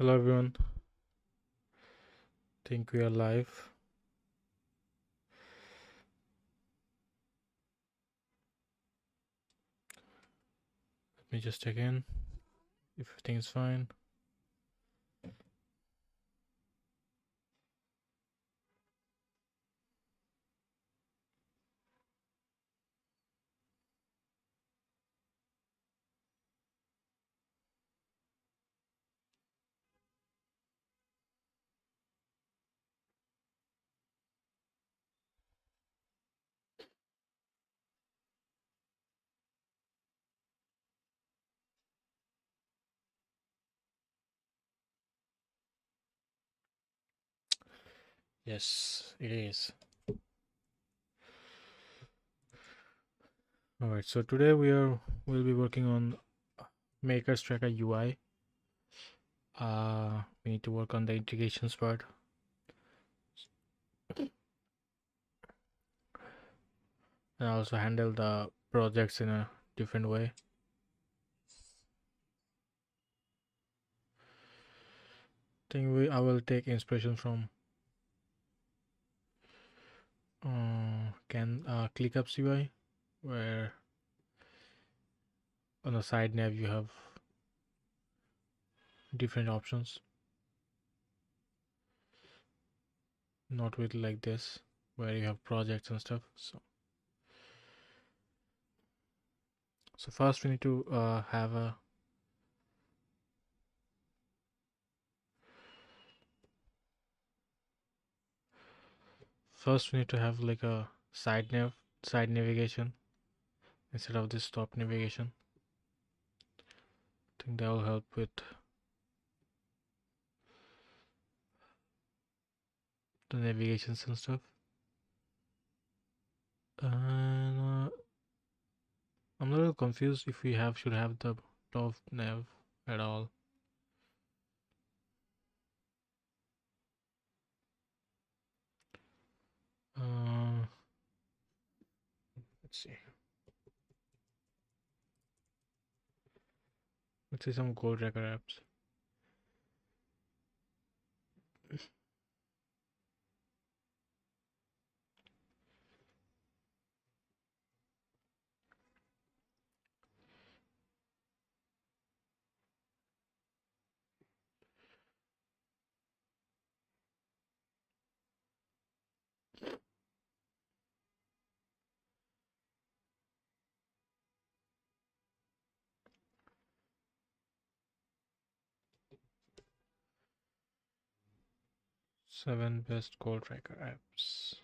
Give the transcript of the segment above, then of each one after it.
Hello everyone, think we are live. Let me just check in if everything is fine. Yes, it is. Alright, so today we'll be working on Maker's Tracker UI. We need to work on the integrations part. And also handle the projects in a different way. I will take inspiration from ClickUp's UI, where on the side nav you have different options. Not with like this, where you have projects and stuff. So first we need to have a like a side navigation instead of this top navigation. I think that will help with the navigations and stuff. And I'm a little confused if we should have the top nav at all. Let's see. Let's see some code tracker apps. Seven best code tracker apps.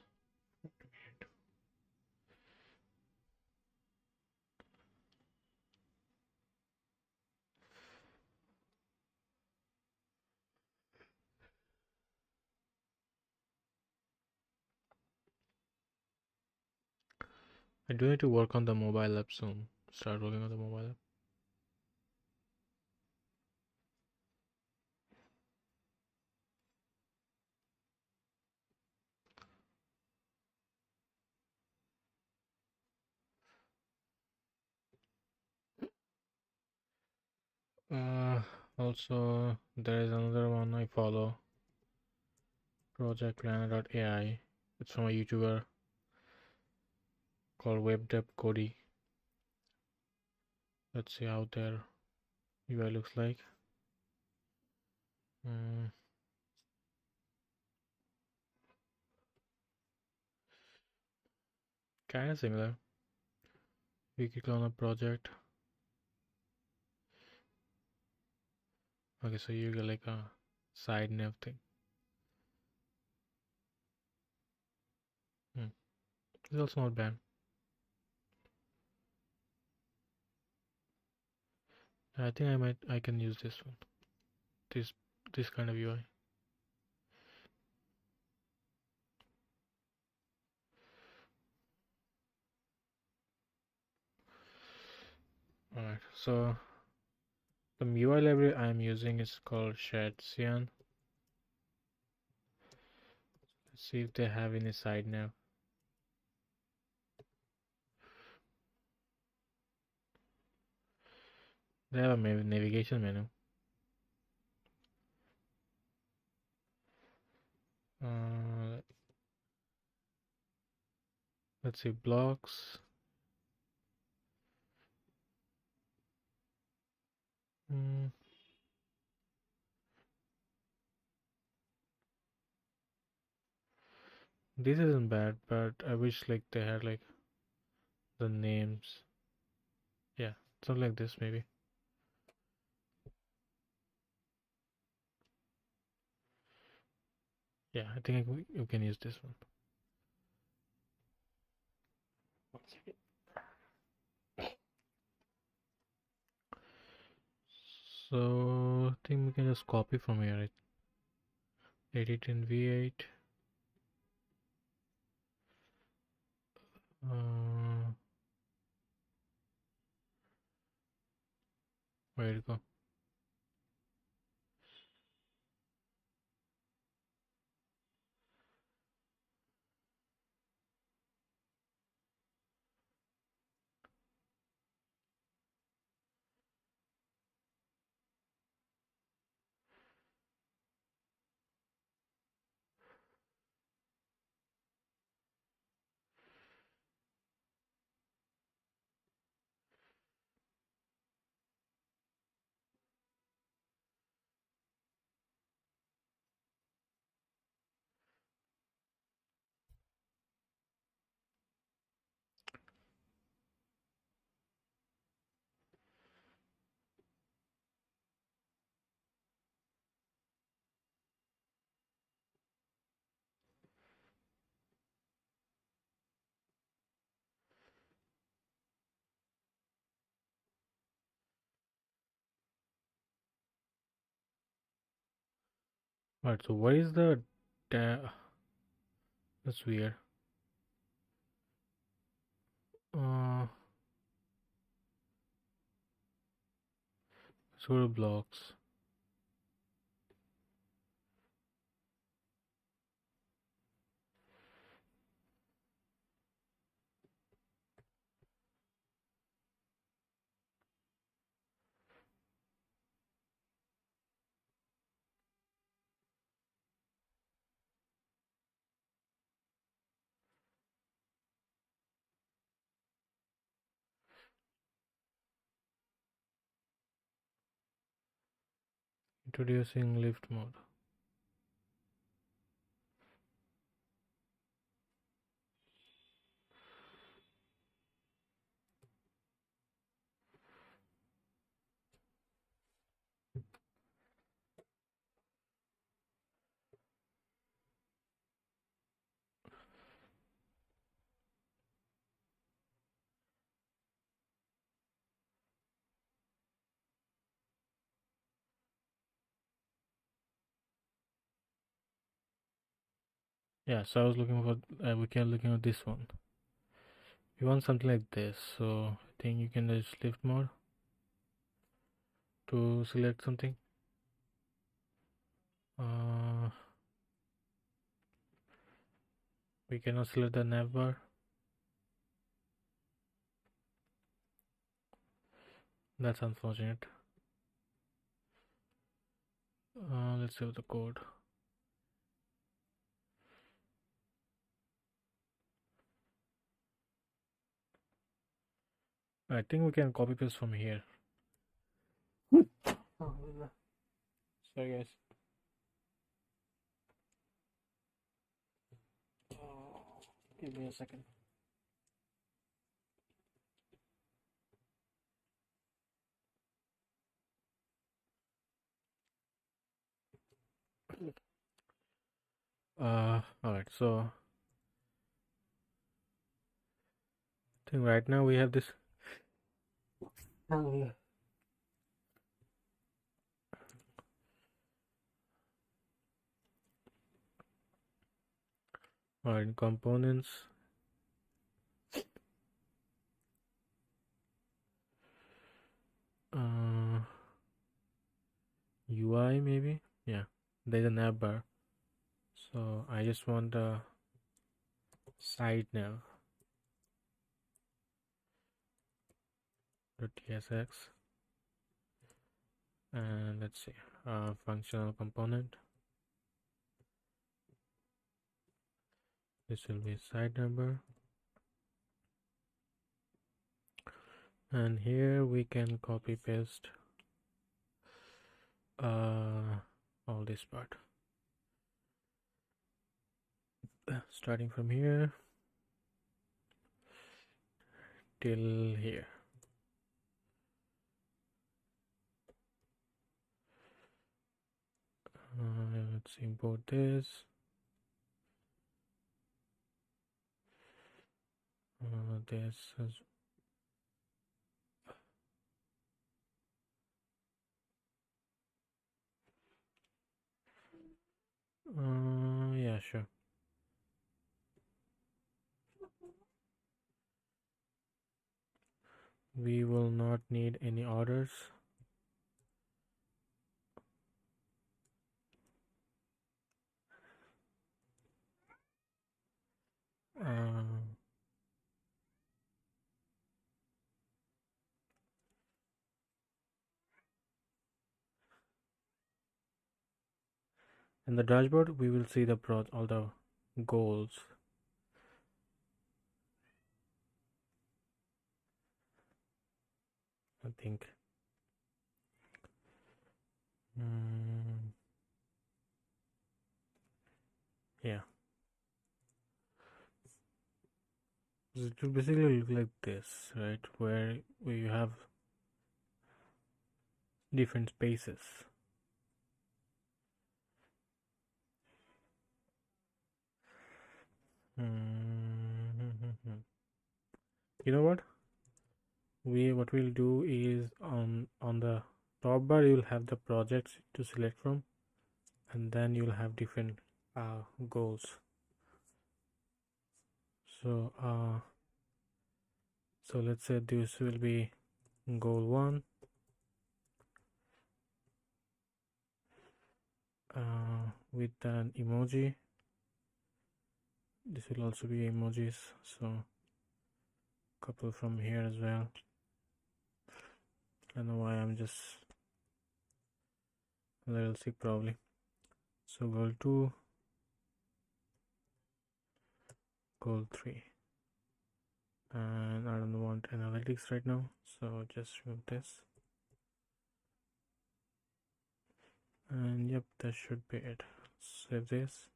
'I do need to work on the mobile app soon. Start working on the mobile app. Also, there is another one I follow, projectplanner.ai. It's from a YouTuber called WebDev Cody. Let's see how their UI looks like. Kind of similar. We click on a project. Okay, so you get like a side nav thing. It's also not bad. I think I can use this one. This kind of UI. Alright, so the UI library I'm using is called Shared Cyan. Let's see if they have any side nav. They have a navigation menu. Let's see, blocks. This isn't bad, but I wish like they had like the names. Yeah, something like this maybe. Yeah, I think you can use this one. So I think we can just copy from here. Right? Edit in V8. Where to go? Alright, so what is the that's weird. Uh let's go to blocks. Introducing lift mode. Yeah, so I was looking for we can looking at this one. We want something like this, so I think you can just lift mode to select something. We cannot select the nav bar. That's unfortunate. Let's save the code. I think we can copy paste from here. Sorry guys. Give me a second. Alright, so I think right now we have this. Alright, components. UI maybe? Yeah, there's a nav bar. So I just want the side nav. .tsx. And let's see, functional component. This will be side number. And here we can copy paste all this part, starting from here till here. Let's import this. This is yeah, sure. We will not need any orders. In the dashboard, we will see the all the goals. I think. Yeah. It will basically look like this, right? Where you have different spaces. You know what? What we'll do is on the top bar you'll have the projects to select from, and then you'll have different goals. So so let's say this will be goal 1. With an emoji. This will also be emojis, so couple from here as well. I don't know why I'm just a little sick probably. So goal 2, goal 3, and I don't want analytics right now, so just remove this. And yep, that should be it. Save this.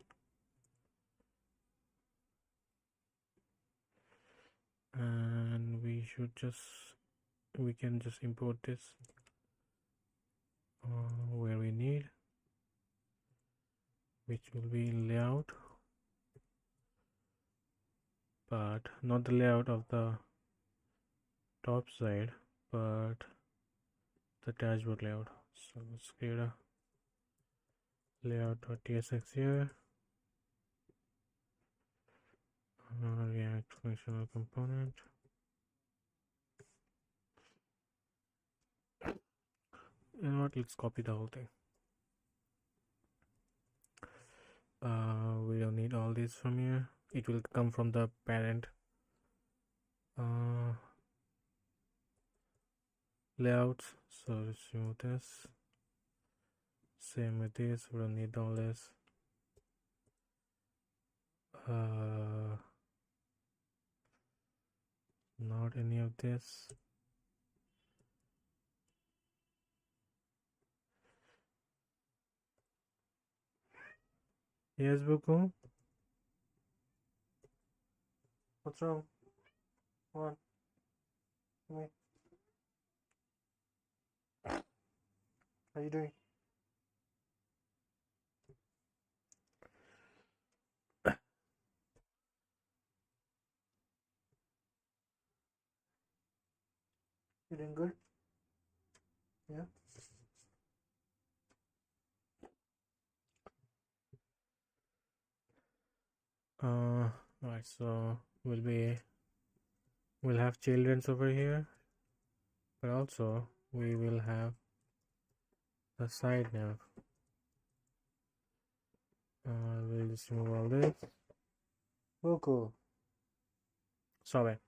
And we can just import this where we need, which will be layout, but not the layout of the top side, but the dashboard layout. So let's create a layout.tsx here. React functional component. You know what? Let's copy the whole thing. We don't need all this from here. It will come from the parent layouts. So let's remove this. Same with this. We don't need all this. Not any of this. Yes, Buku. What's wrong? What? Me? How are you doing? You doing good? Yeah. Alright, so we'll have children's over here, but also we will have the side nav. We'll just remove all this. Cool. Sorry.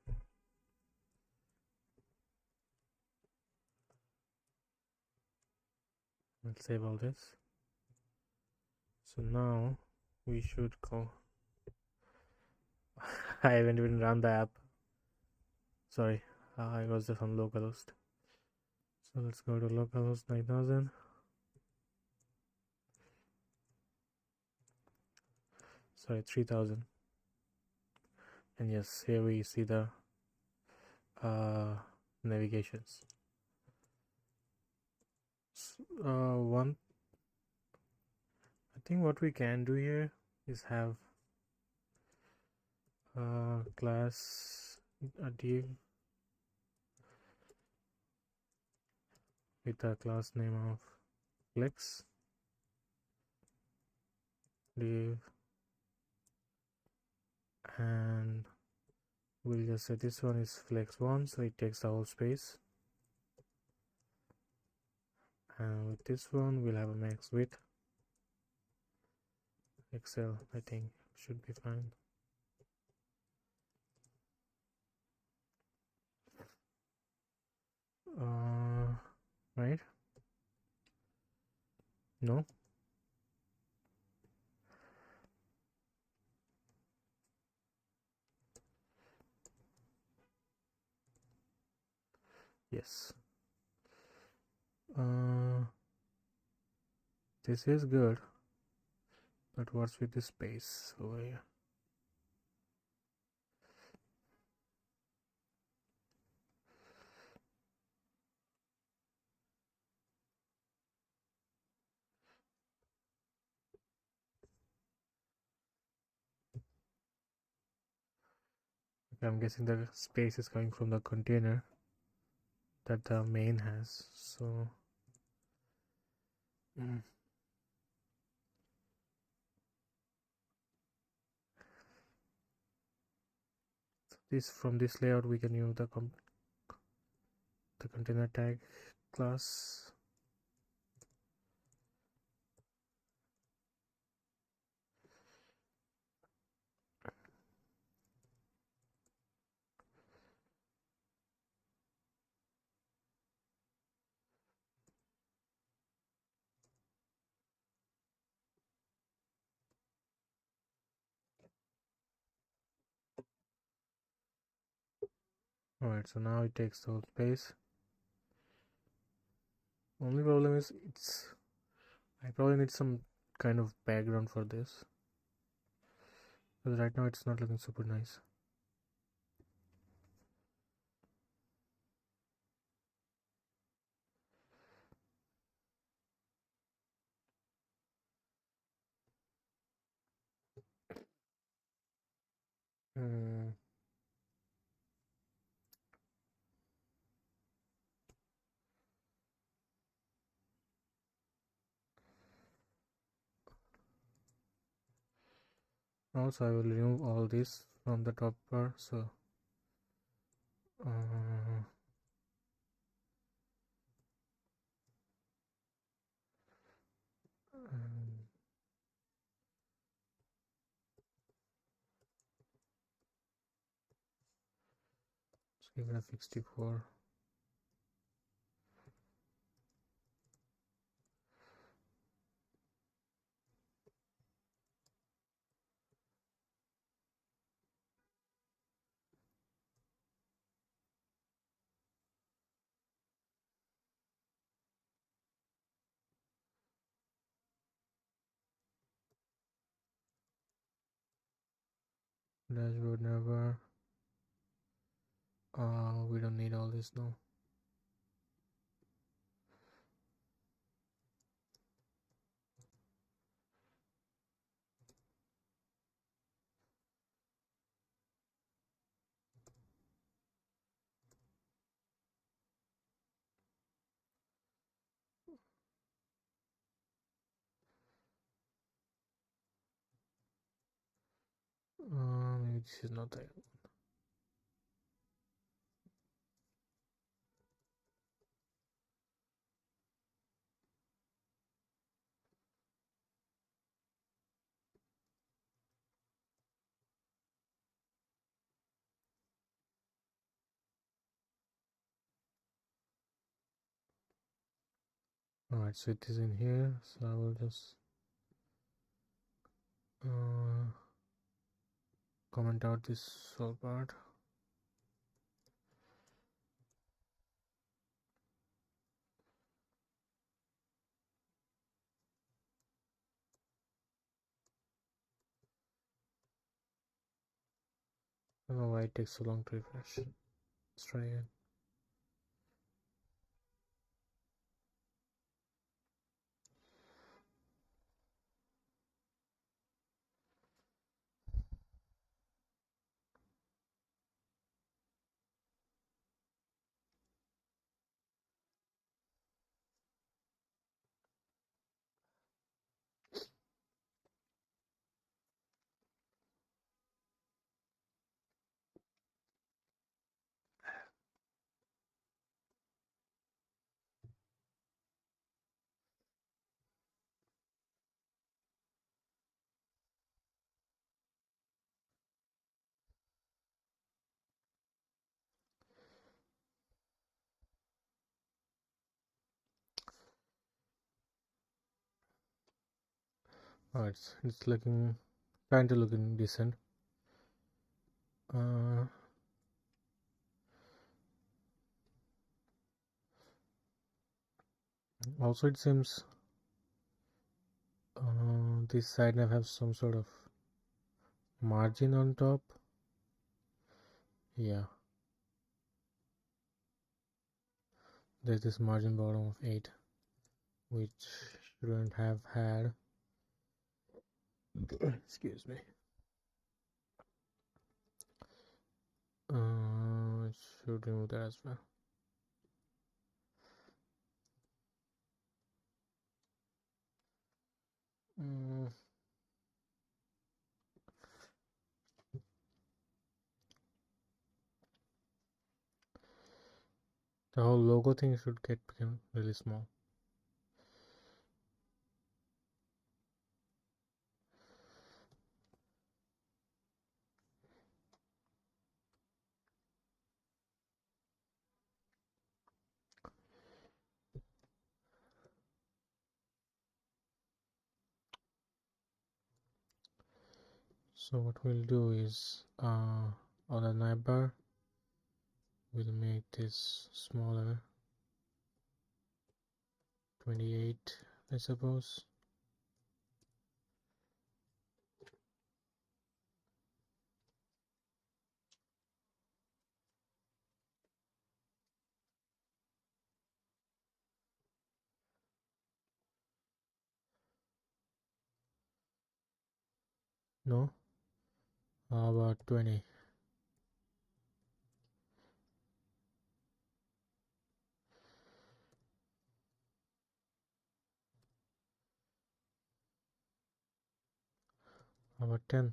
Let's save all this. So now we should go. I haven't even run the app. Sorry, I was just on localhost. So let's go to localhost 9000. Sorry, 3000. And yes, here we see the navigations. One, I think what we can do here is have a class, a div with a class name of flex div, and we'll just say this one is flex1, so it takes the whole space. And with this one we'll have a max width. Excel, I think, should be fine. Right? No? Yes. This is good, but what's with the space over here? Okay, I'm guessing the space is coming from the container that the main has, so this, from this layout we can use the container tag class. Alright, so now it takes the whole space. Only problem is I probably need some kind of background for this, because right now it's not looking super nice. Also, I will remove all this from the top bar, so let's give it a 64. Dashboard never. We don't need all this now. Maybe this is not there. Alright, so it is in here, so I will just comment out this whole part. don't know why it takes so long to refresh. Let's try again. Oh, it's looking kind of looking decent. Also, it seems this side nav has some sort of margin on top. Yeah, there's this margin bottom of 8, which shouldn't have had. Excuse me. Should remove that as well. The whole logo thing should become really small. So what we'll do is on the navbar we'll make this smaller, 28 I suppose. No, how about 20? How about 10?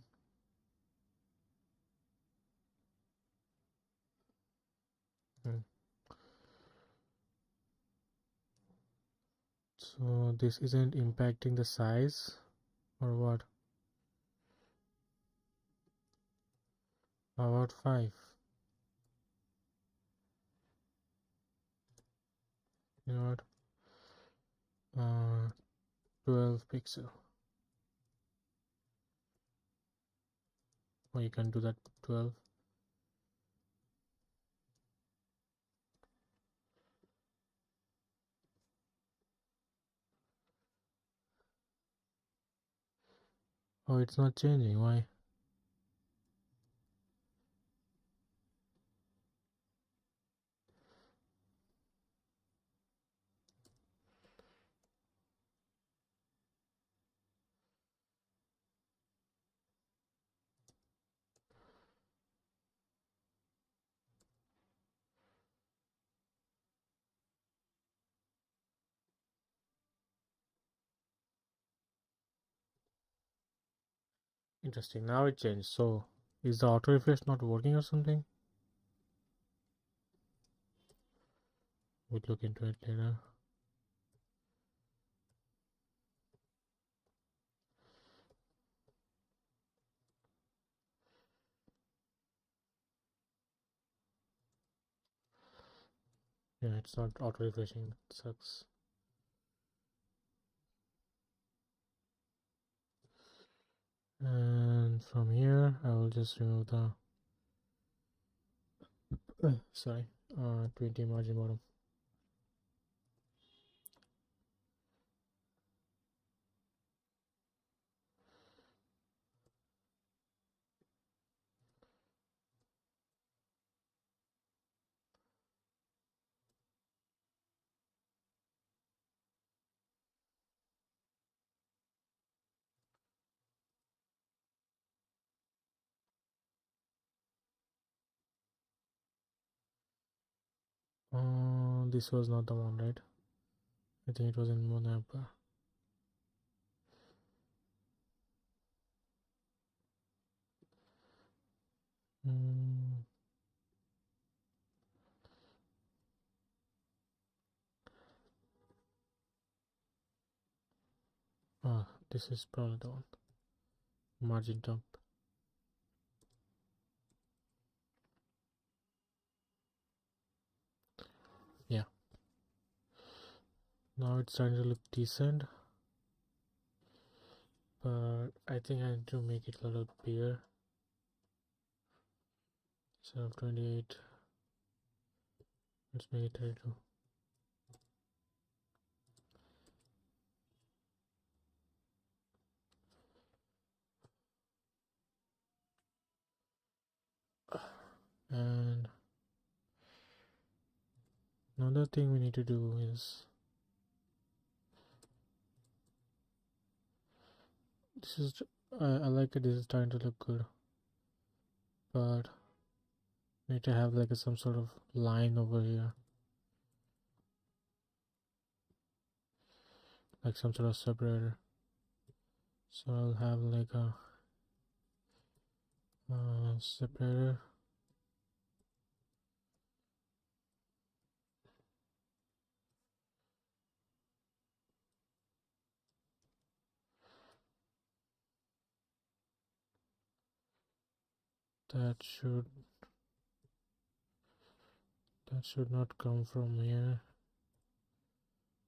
So this isn't impacting the size or what? How about 5? You know what? 12 pixel. Or you can do that 12. Oh, it's not changing. Why? Interesting. Now it changed. So is the auto refresh not working or something? We'll look into it later. Yeah, it's not auto refreshing. It sucks. And from here, I will just remove the 20 margin bottom. This was not the one, right? I think it was in Monapa. This is probably the one. Margin dump. Yeah. Now it's starting to look decent. But I think I need to make it a little bigger. Instead of 28, let's make it 32. And another thing we need to do is this is I like it. This is starting to look good, but we need to have like some sort of line over here, like some sort of separator. So I'll have like a separator. That should not come from here.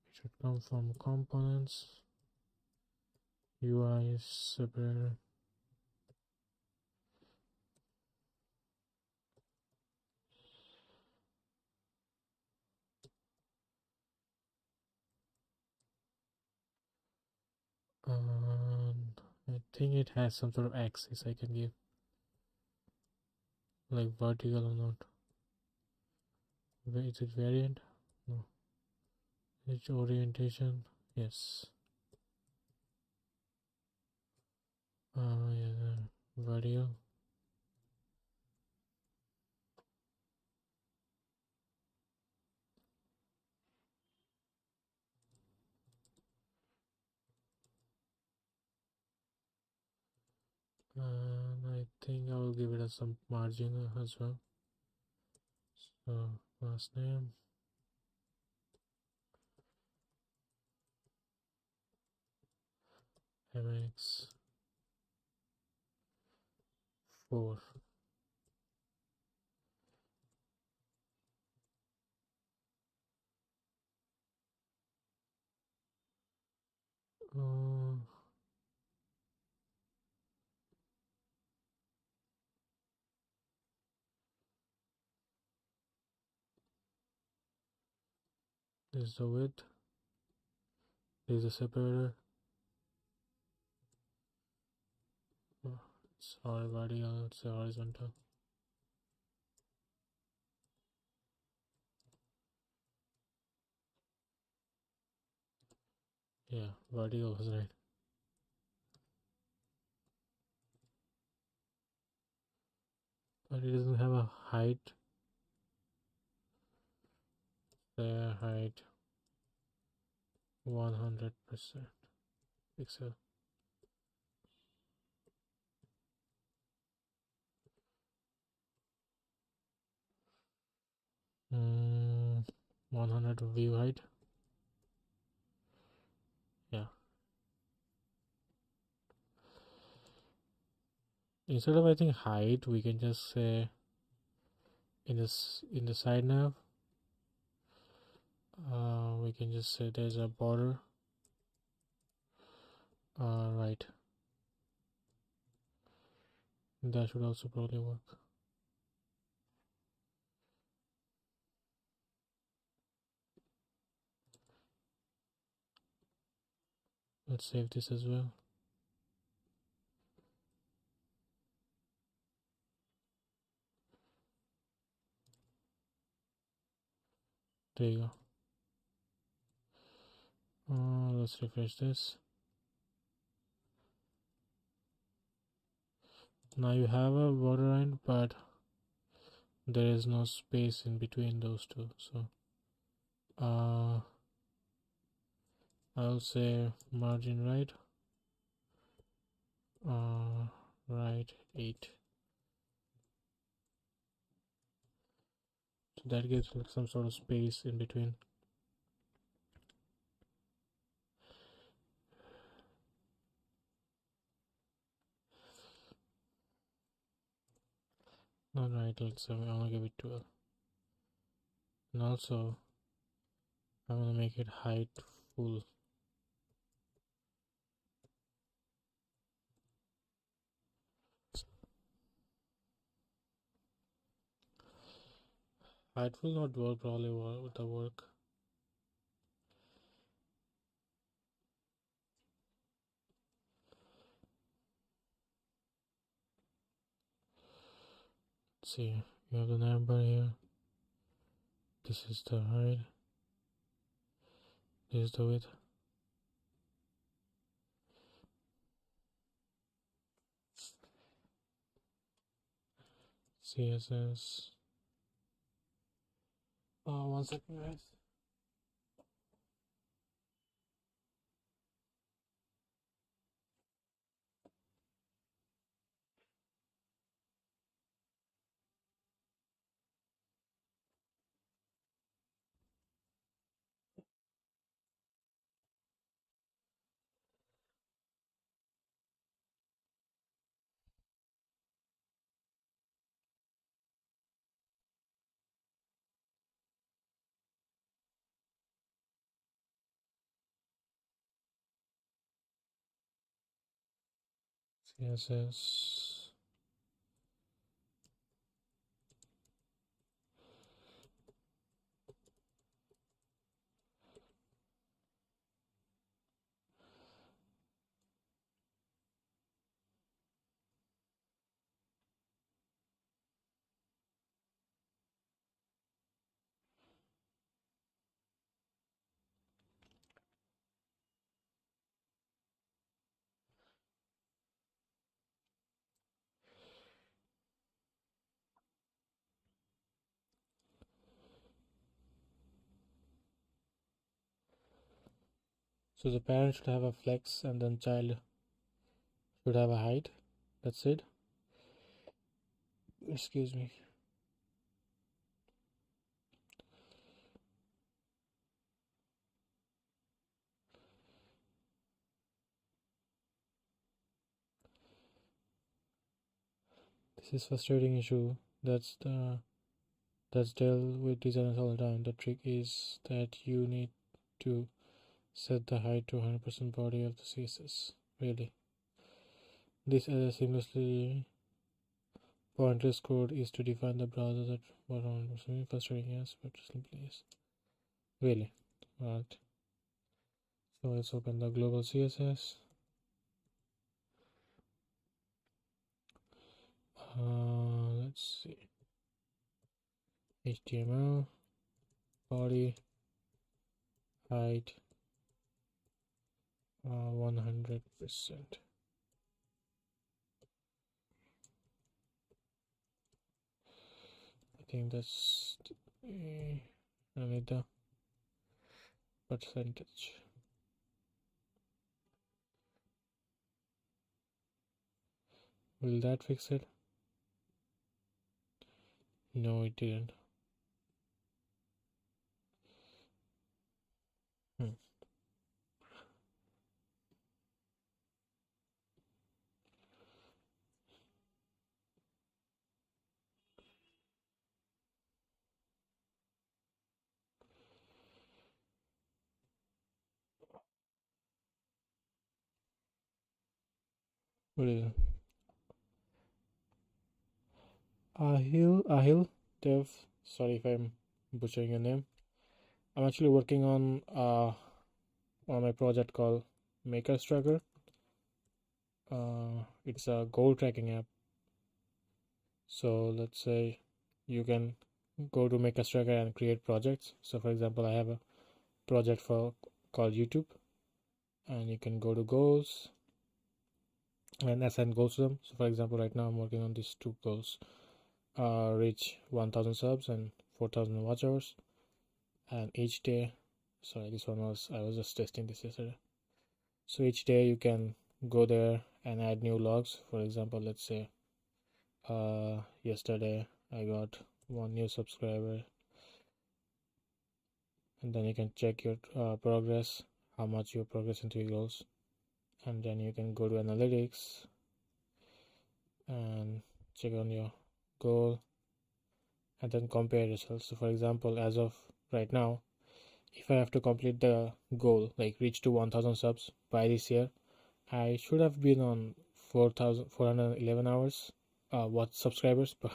It should come from components. UI separator. And I think it has some sort of axis I can give, like vertical or not. Is it variant? No. Which orientation? Yes. Yeah, vertical. And I think I will give it some margin as well. So last name, MX4. This is the width. This is the separator. It's vertical. It's horizontal. Yeah, vertical was right. But it doesn't have a height. The height 100% pixel. 100 view height. Yeah. Instead of I think height, we can just say in the side nav, we can just say there's a border. Right. That should also probably work. Let's save this as well. There you go. Let's refresh this. Now you have a border line, but there is no space in between those two. So I'll say margin right 8. So that gives like some sort of space in between. Not right, let's say I'm gonna give it 12. And also I'm gonna make it height full. Height will not work probably with the work. Let's see, you have the number here. This is the height. This is the width. CSS. 1 second, guys. CSS. So the parent should have a flex and then child should have a height. That's it. Excuse me. This is frustrating issue. That's dealt with designers all the time. The trick is that you need to set the height to 100% body of the CSS. Really. This as a seamlessly pointless code is to define the browser that 100% frustrating, yes, but simply is. Really. Alright. So let's open the global CSS. Let's see. HTML, body, height, 100%. I think that's I need the percentage. Will that fix it? No, it didn't. What is it? Ahil Dev. Sorry if I'm butchering your name. I'm actually working on my project called Maker's Tracker. It's a goal tracking app. So let's say you can go to Maker's Tracker and create projects. So for example, I have a project called YouTube, and you can go to goals and assign goals to them. So for example, right now I'm working on these 2 goals. reach 1000 subs and 4000 watch hours. And each day, sorry, this one was, I was just testing this yesterday. So each day you can go there and add new logs. For example, let's say yesterday I got one new subscriber, and then you can check your progress, how much you progress into your goals, and then you can go to analytics and check on your goal and then compare results. So for example, as of right now, if I have to complete the goal, like reach to 1000 subs by this year, I should have been on 4411 hours watch subscribers, but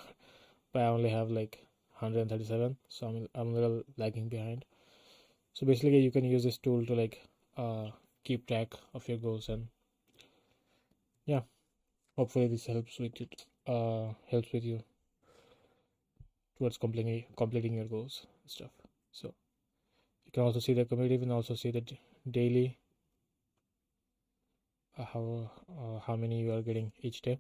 I only have like 137, so I'm a little lagging behind. So basically you can use this tool to like keep track of your goals, and yeah, hopefully this helps with it, helps with you towards completing your goals and stuff. So you can also see the community, you can also see the daily how many you are getting each day.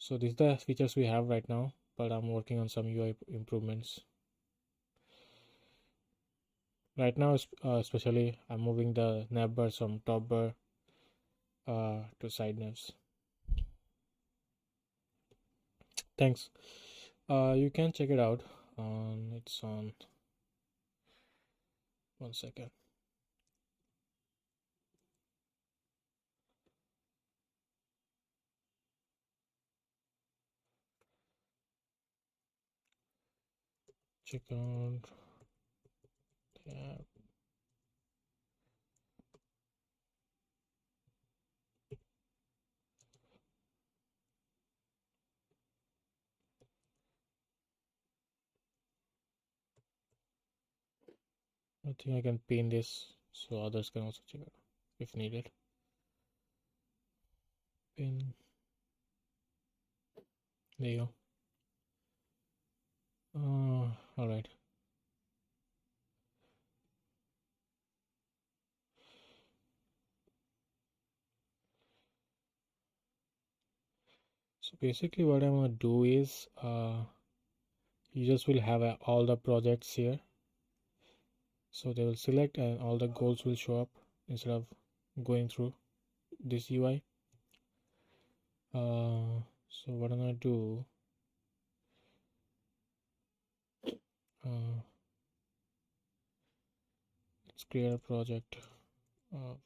So these are the features we have right now, but I'm working on some UI improvements right now. Especially I'm moving the navbar from top bar to side navs. Thanks. You can check it out on, it's on, one second. Check out tab. I think I can pin this so others can also check it if needed. Pin. There you go. All right. So basically what I want to do is you just will have all the projects here, so they will select and all the goals will show up instead of going through this UI. So what I'm gonna do, let's create a project of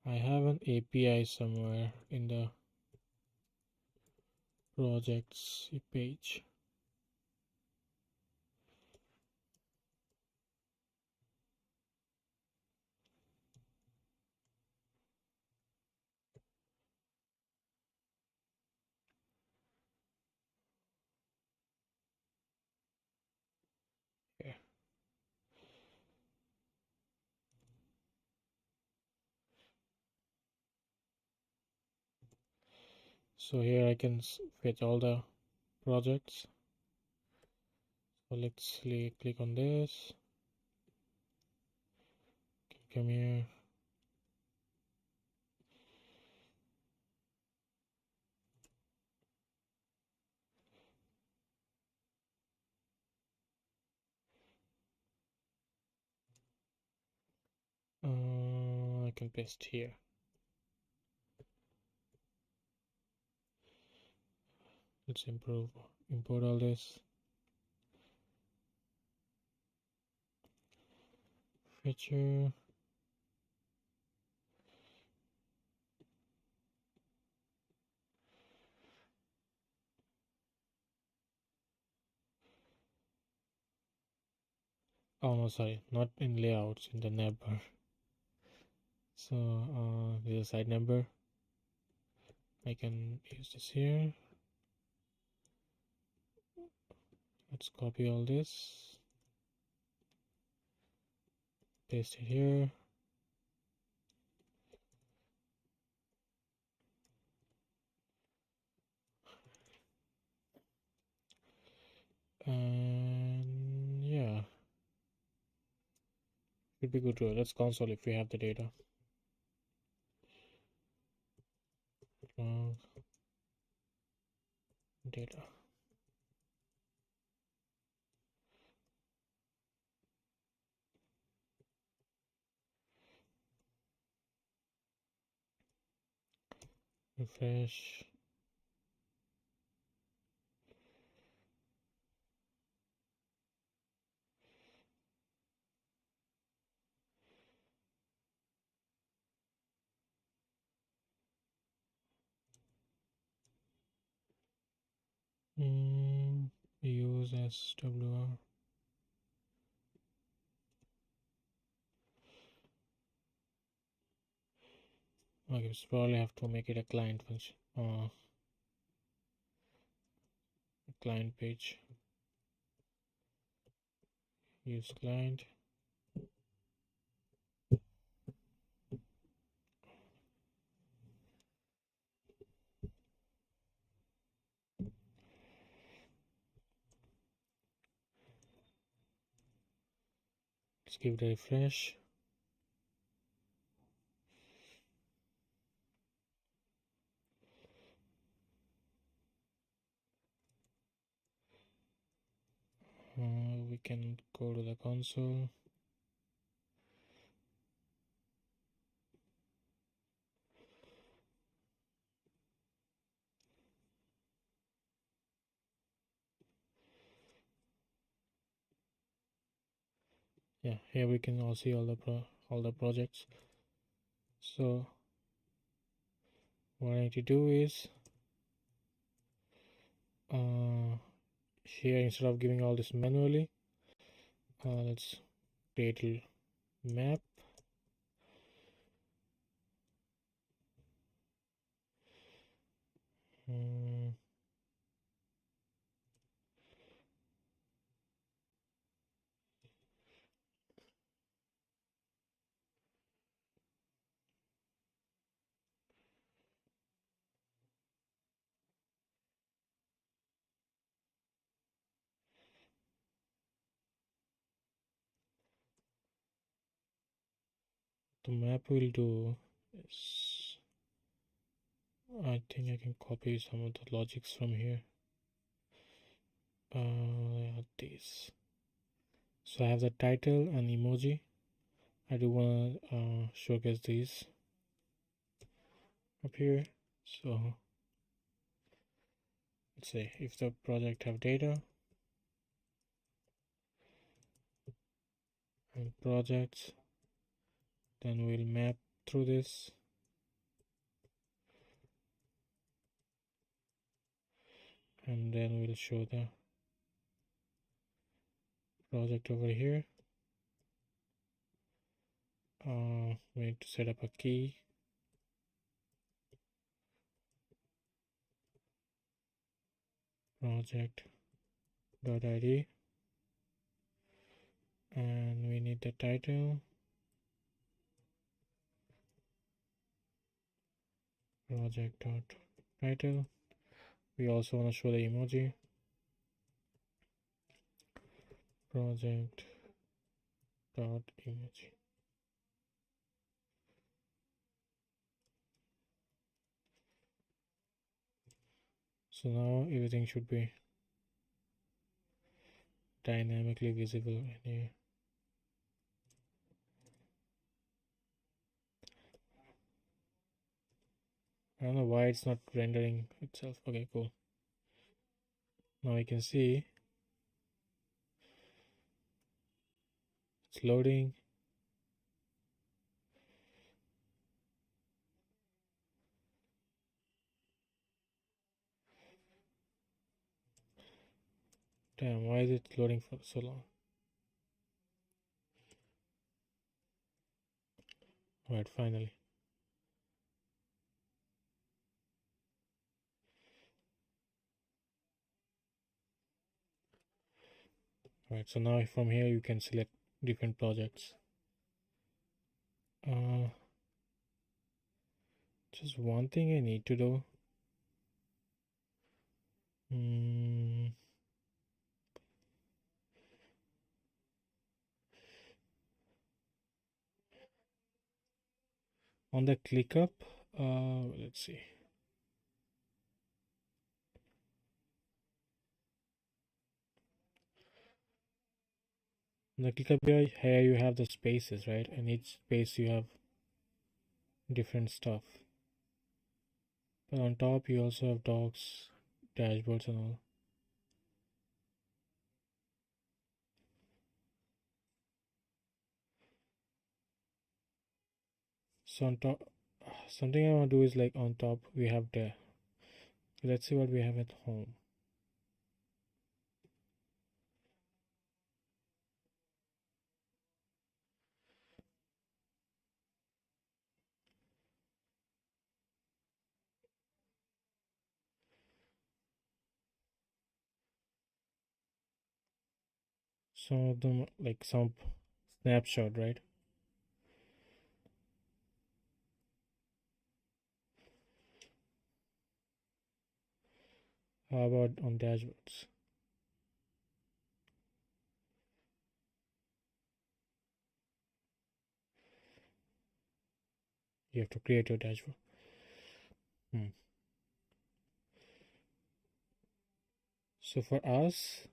I have an API somewhere in the projects page. Okay. So here I can fetch all the projects. So let's click on this. Come here. I can paste here. Let's import all this. Feature. Oh no, sorry, not in layouts, in the navbar. So there's a side number. I can use this here. Let's copy all this, paste it here. Should be good to it. Let's console if we have the data. Log data. Refresh. Use SWR. Okay, so probably have to make it a client function. Client page. Use client. Let's give it a refresh. We can go to the console. Yeah, here we can all see all the projects. So what I need to do is here, instead of giving all this manually, let's create a map. The map will do is, I think I can copy some of the logics from here. This. So I have the title and emoji. I do want to showcase these up here. So let's say if the project have data and projects, then we'll map through this. And then we'll show the project over here. We need to set up a key. Project.id, and we need the title. Project.title. We also want to show the emoji. Project.emoji. So now everything should be dynamically visible in here. I don't know why it's not rendering itself. Okay, cool. Now you can see it's loading. Damn, why is it loading for so long? Alright, finally. Alright, so now from here you can select different projects. Just one thing I need to do. On the ClickUp, let's see. On the ClickUp here you have the spaces, right? In each space you have different stuff. But on top you also have docs, dashboards and all. So on top, something I want to do is like on top we have there. Let's see what we have at home. Some of them like some snapshot, right? How about on dashboards? You have to create your dashboard. So for us,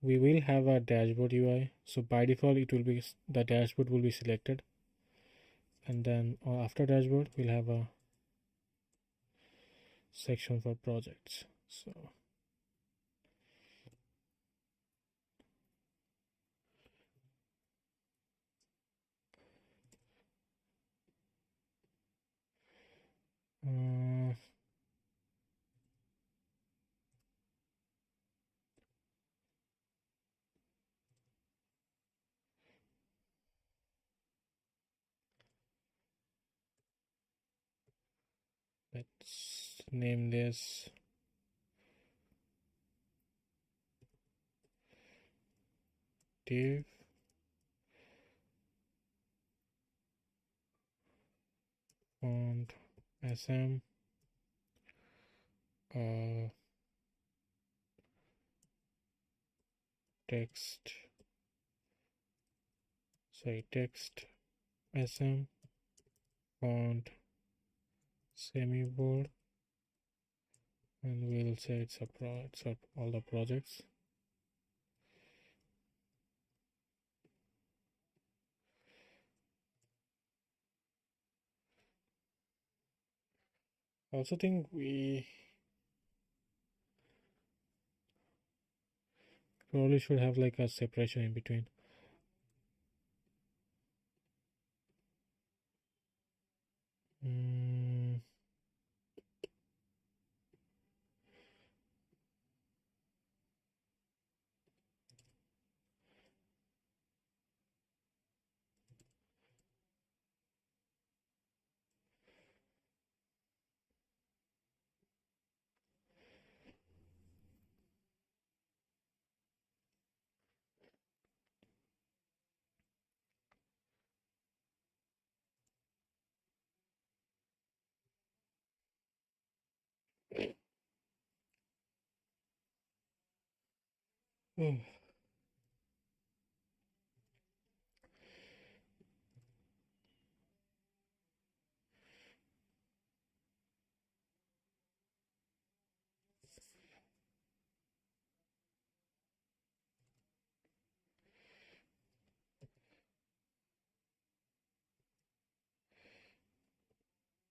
we will have a dashboard UI. So by default, it will be the dashboard will be selected, and then after dashboard, we'll have a section for projects. So let's name this div font sm text text sm font semi-bold, and we'll say it's all the projects. I also think we probably should have like a separation in between.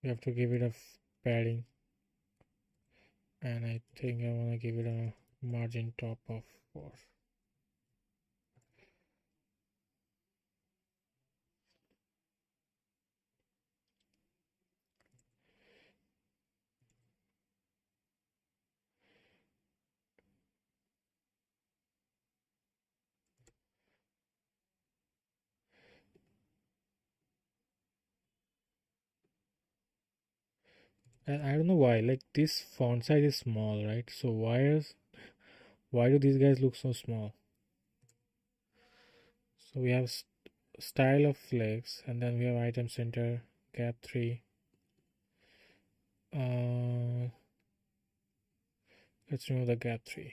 We have to give it a padding, and I think I want to give it a margin top of 4. And I don't know why, like this font size is small, right? So why do these guys look so small? So we have style of flex, and then we have item center, gap 3. Let's remove the gap 3.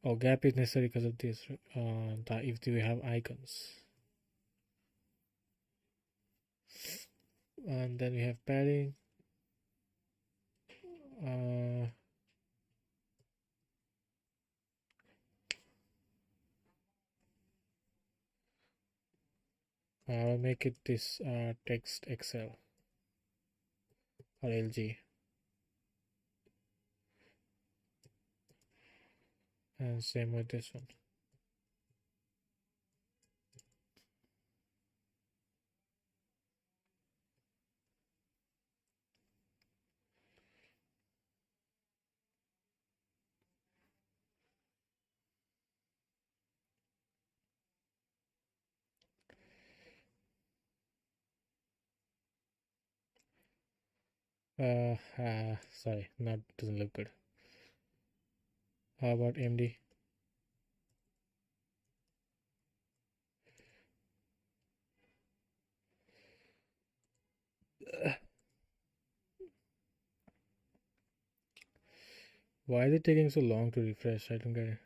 Oh, gap is necessary because of this. If we have icons. And then we have padding. uh, I'll make it this text Excel or LG, and same with this one. Sorry, not doesn't look good. How about MD? Why is it taking so long to refresh? I don't get it.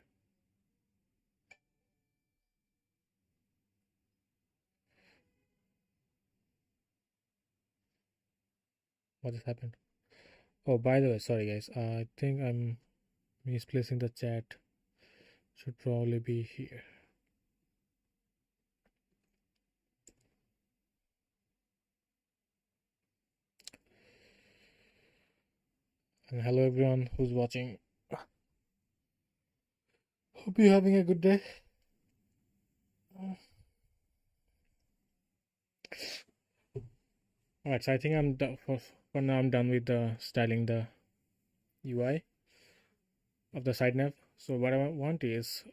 What has happened? Oh, by the way, sorry guys. I think I'm misplacing the chat. Should probably be here. And hello everyone who's watching. Hope you're having a good day. Alright, so I think I'm done for now. I'm done with the styling the UI of the side nav. So what I want is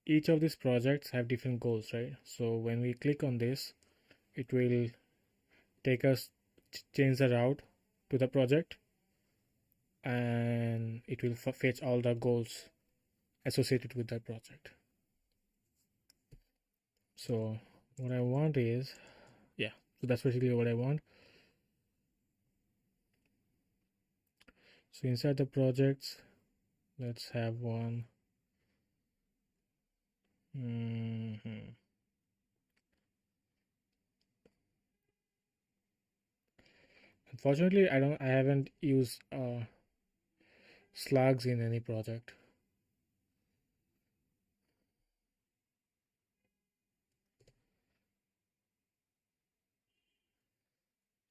each of these projects have different goals, right? So when we click on this, it will take us change the route to the project, and it will fetch all the goals associated with that project. So what I want is, yeah, so that's basically what I want. So inside the projects, let's have one. Unfortunately, I haven't used slugs in any project.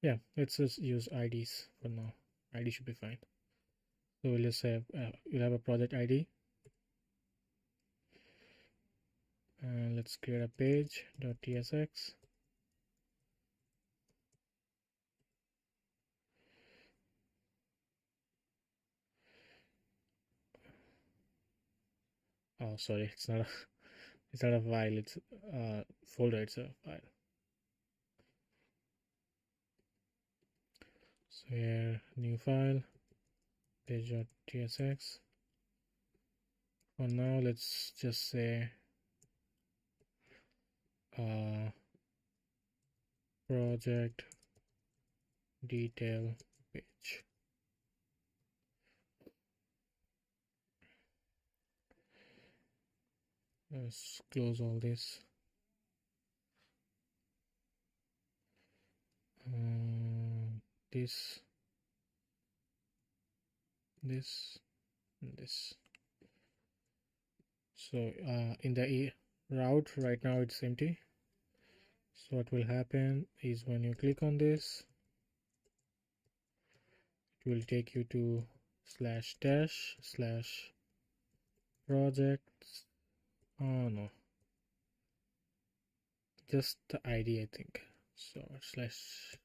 Yeah, let's just use IDs for now. ID should be fine. So we'll just have you'll have a project ID, and let's create a page .tsx. Oh, sorry, it's not a it's not a file. It's a folder. It's a file. So here, new file, page.tsx. For now, let's just say project detail page. Let's close all this. This, this, and this. So in the route right now it's empty. So what will happen is when you click on this, it will take you to /dash/projects. Oh no, just the ID I think. So slash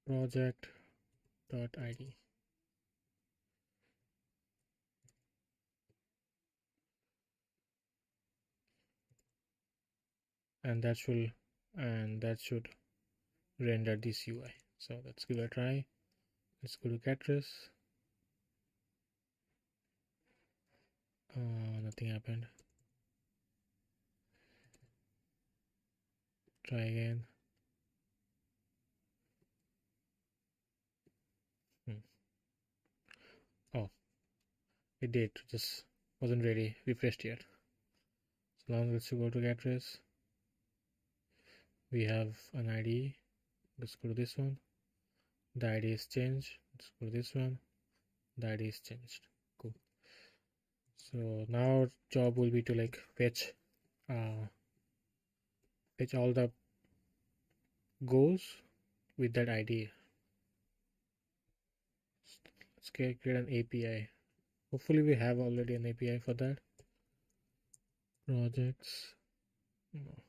project.id. And that should render this UI. So let's give it a try. Let's go to Catres. Nothing happened. Try again. Oh, it did, just wasn't ready refreshed yet. Now let's go to get trace. We have an ID. Let's go to this one. The ID is changed. Let's go to this one. The ID is changed. Cool. So now our job will be to like fetch all the goals with that ID. Let's create an API. Hopefully we have already an API for that. Projects. No.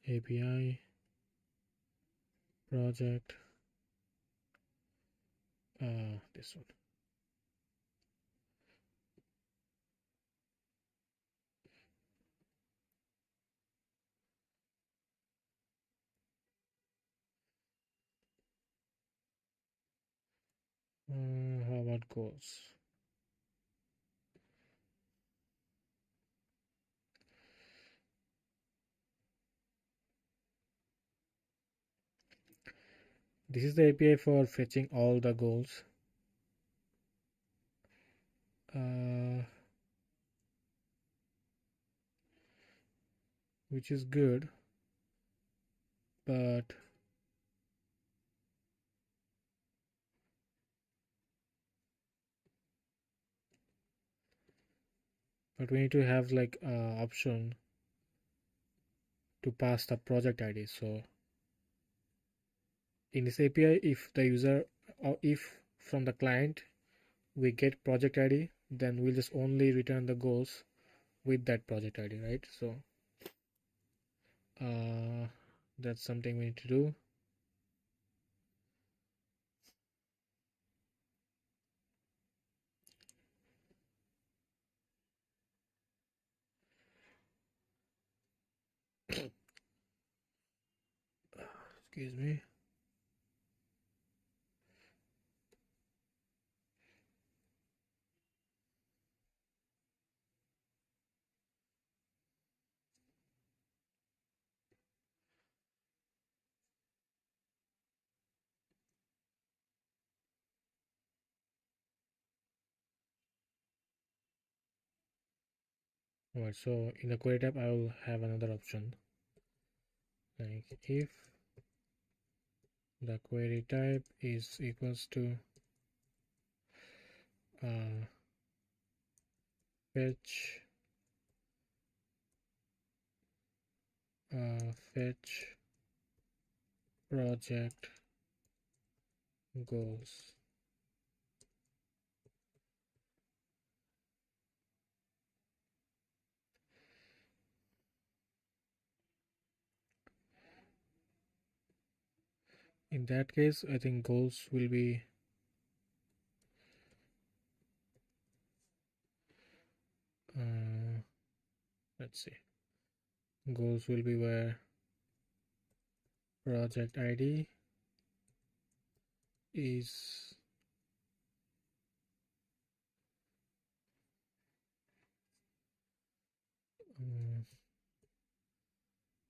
API. Project. This one. How about goals? This is the API for fetching all the goals. Which is good, but we need to have like option to pass the project ID. So in this API, if the user or if from the client we get project ID, then we'll just only return the goals with that project ID, right? So that's something we need to do. Excuse me. Alright, so in the query tab I will have another option, like if the query type is equals to fetch project goals. In that case, I think goals will be let's see, goals will be where project ID is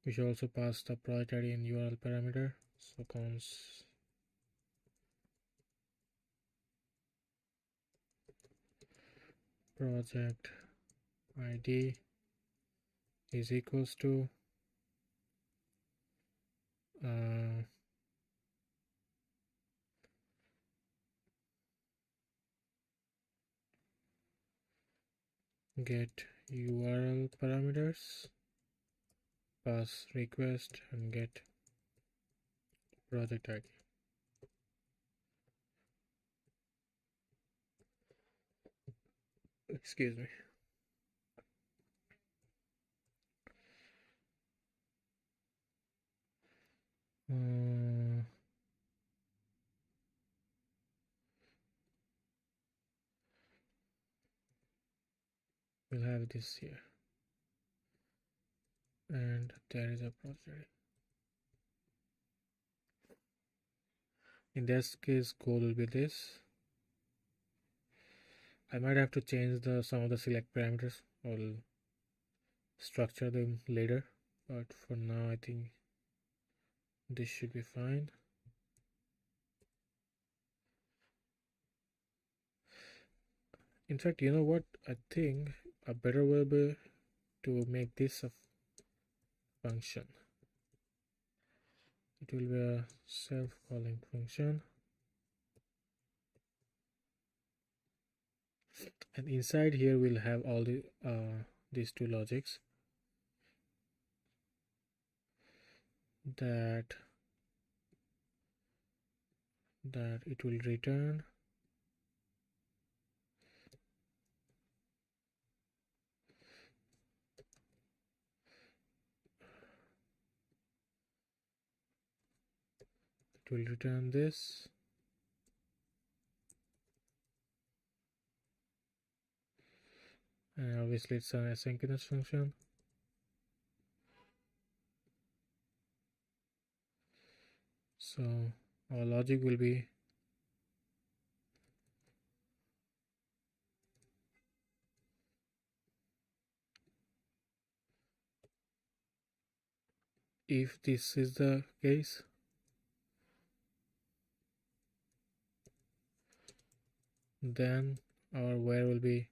we should also pass the project ID and URL parameter. So cons project ID is equals to get URL parameters, pass request and get project ID. Excuse me. We'll have this here, and there is a project. In this case, goal will be this. I might have to change some of the select parameters. I'll structure them later, but for now I think this should be fine. In fact, you know what? I think a better way will be to make this a function. It will be a self-calling function, and inside here we'll have all the these two logics that it will return this, and obviously it's an asynchronous function. So our logic will be if this is the case, then our where will be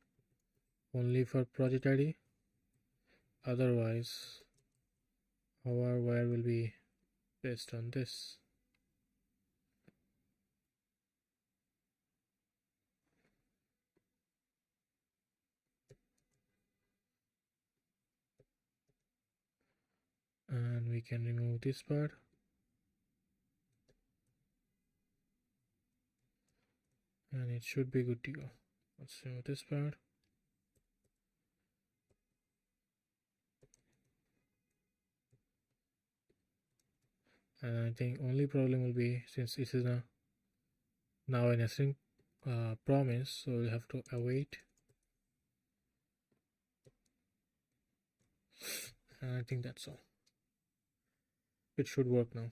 only for project ID. Otherwise, our where will be based on this. And we can remove this part. And it should be good to go. Let's remove this part. And I think only problem will be, since this is now an async promise, so we have to await. And I think that's all. It should work now.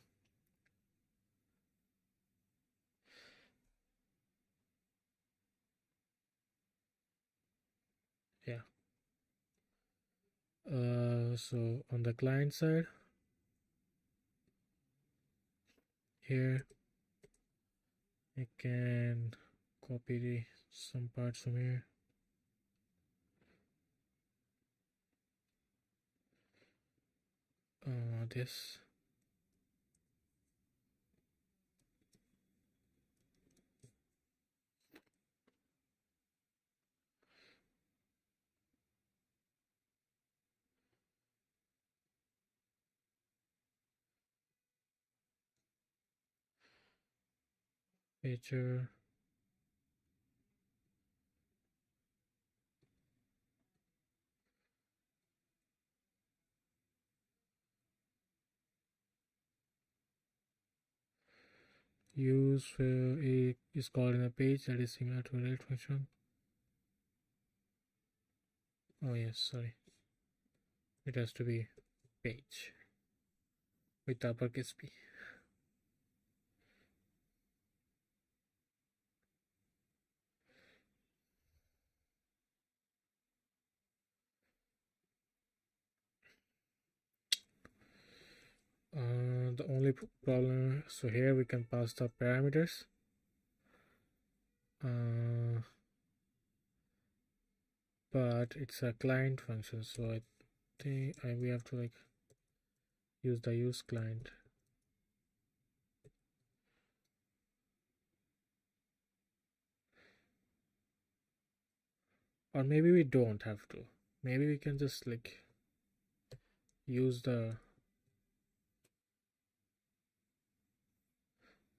Yeah. So on the client side, here I can copy some parts from here. This. Feature. Use is called in a page that is similar to a relate function. Oh yes, sorry. It has to be page with uppercase P. The only problem, so here we can pass the parameters. But it's a client function, so I think we have to like use the use client. Or maybe we don't have to. Maybe we can just like use the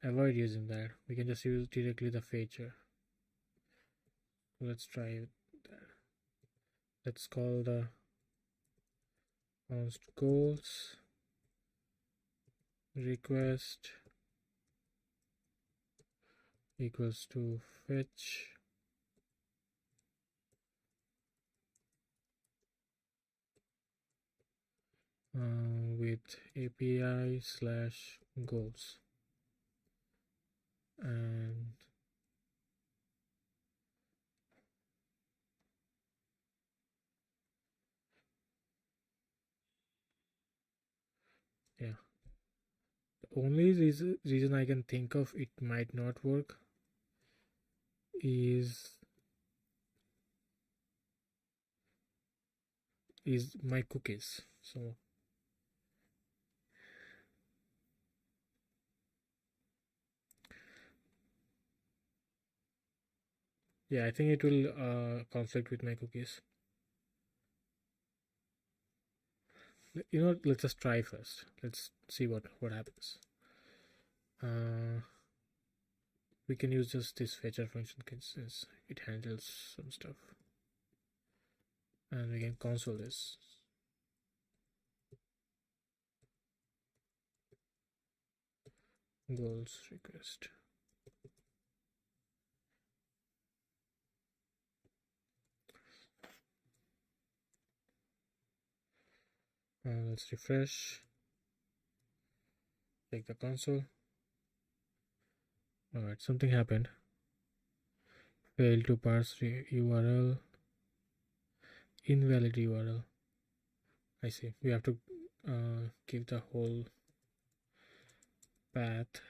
avoid using that. We can just use directly the feature. Let's try it. Let's call the const goals request equals to fetch with API / goals, and yeah, the only reason I can think of it might not work is is my cookies. So yeah, I think it will conflict with my cookies. Let's just try first. Let's see what happens. We can use just this fetcher function since it handles some stuff, and we can console this. Goals request. Let's refresh. Check the console. Alright, something happened. Failed to parse URL. Invalid URL. I see. We have to give the whole path.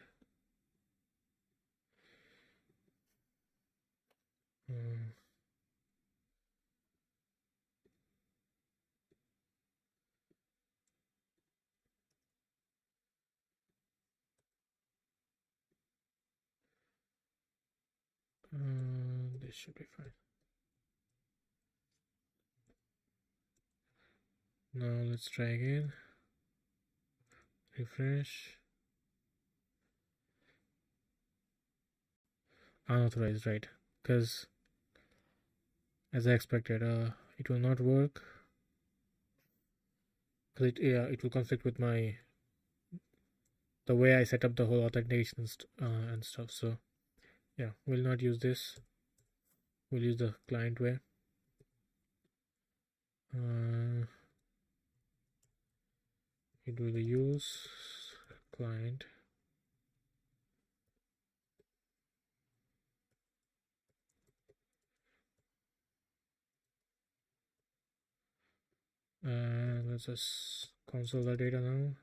This should be fine. Now let's try again. Refresh. Unauthorized, right? Because as I expected, it will not work. Because it will conflict with the way I set up the whole authentication and stuff. So yeah, we'll not use this. We'll use the client way. It will use client. Let's just console the data now.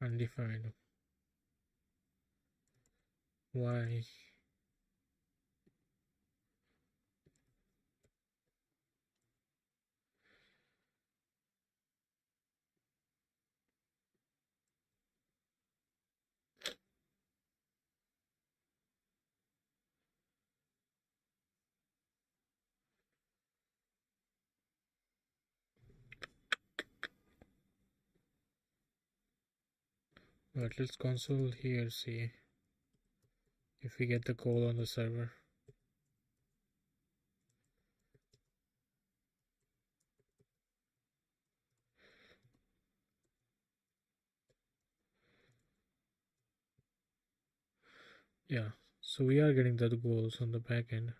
Undefined. Why? But let's console here, see if we get the call on the server. Yeah, so we are getting the goals on the back end.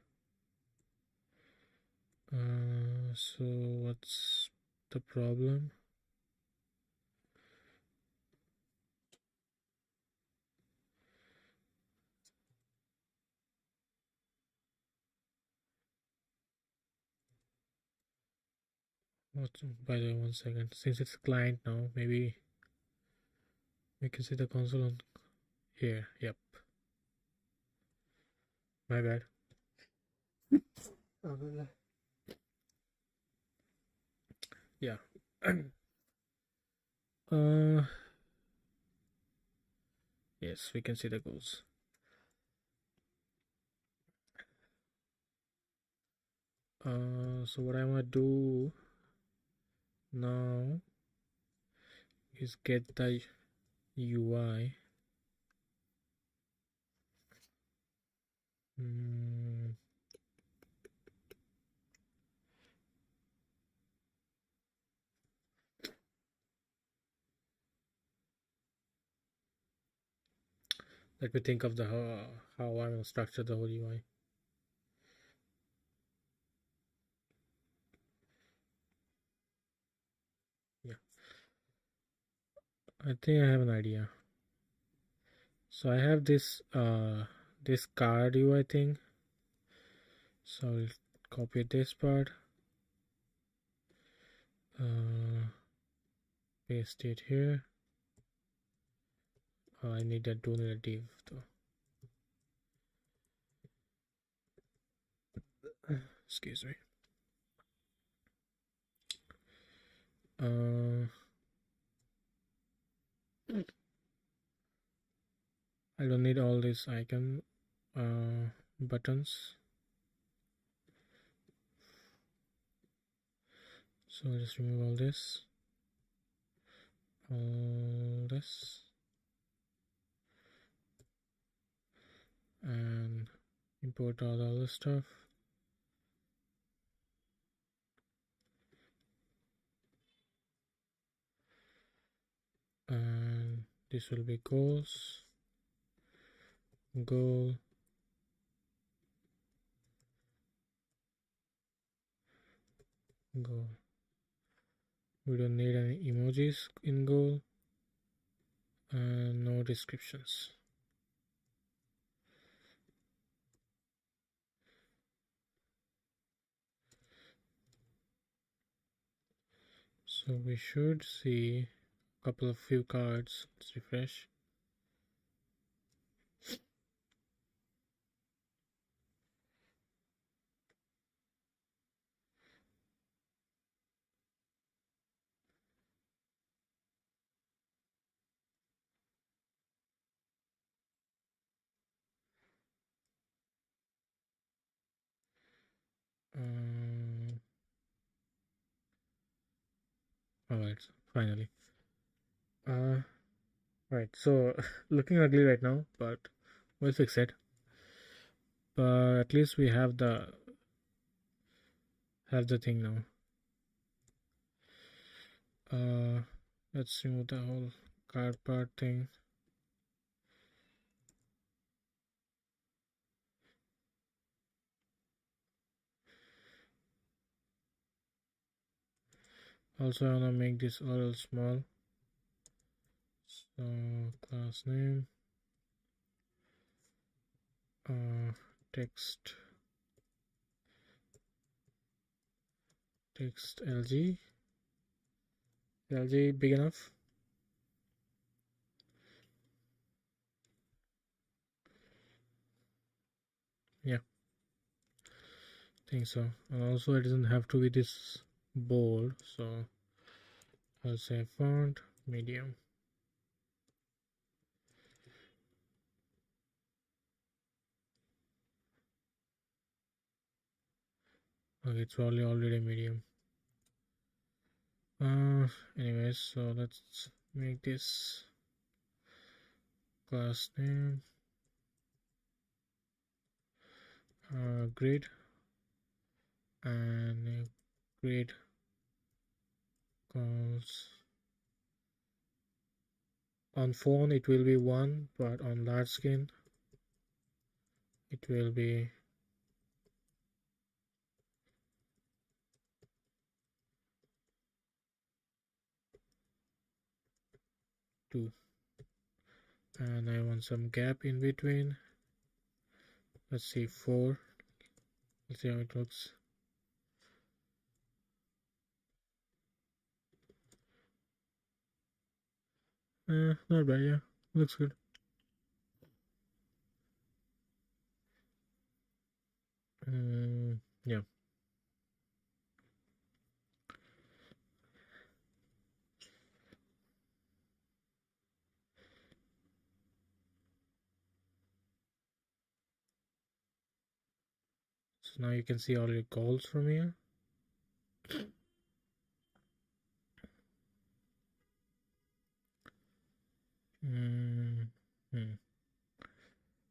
So what's the problem? By the way, 1 second. Since it's client now, maybe we can see the console on here. Yep. My bad. Yeah. Yes, we can see the goals. So what I want to do now is get the UI. Let me think of the how I will structure the whole UI. Yeah, I think I have an idea. So I have this this card UI thing. So I'll copy this part, paste it here. Oh, I need a do need a div though. Excuse me. I don't need all these icon buttons, so I'll just remove all this, and import all the other stuff. And this will be goals, goal, goal. We don't need any emojis in goal, and no descriptions. So we should see a couple of few cards. Let's refresh. Alright, finally. Right, so looking ugly right now, but we'll fix it. But at least we have the thing now. Let's remove the whole card part thing. Also, I wanna make this a little small. So class name, text LG big enough. Yeah, think so. And also it doesn't have to be this bold, so I'll say font medium. Okay, it's probably already medium. Anyways, so let's make this class name grid, and grid calls on phone it will be 1, but on large screen it will be 2, and I want some gap in between. Let's see, 4. Let's see how it looks. Not bad, yeah, looks good. Yeah. So now you can see all your goals from here.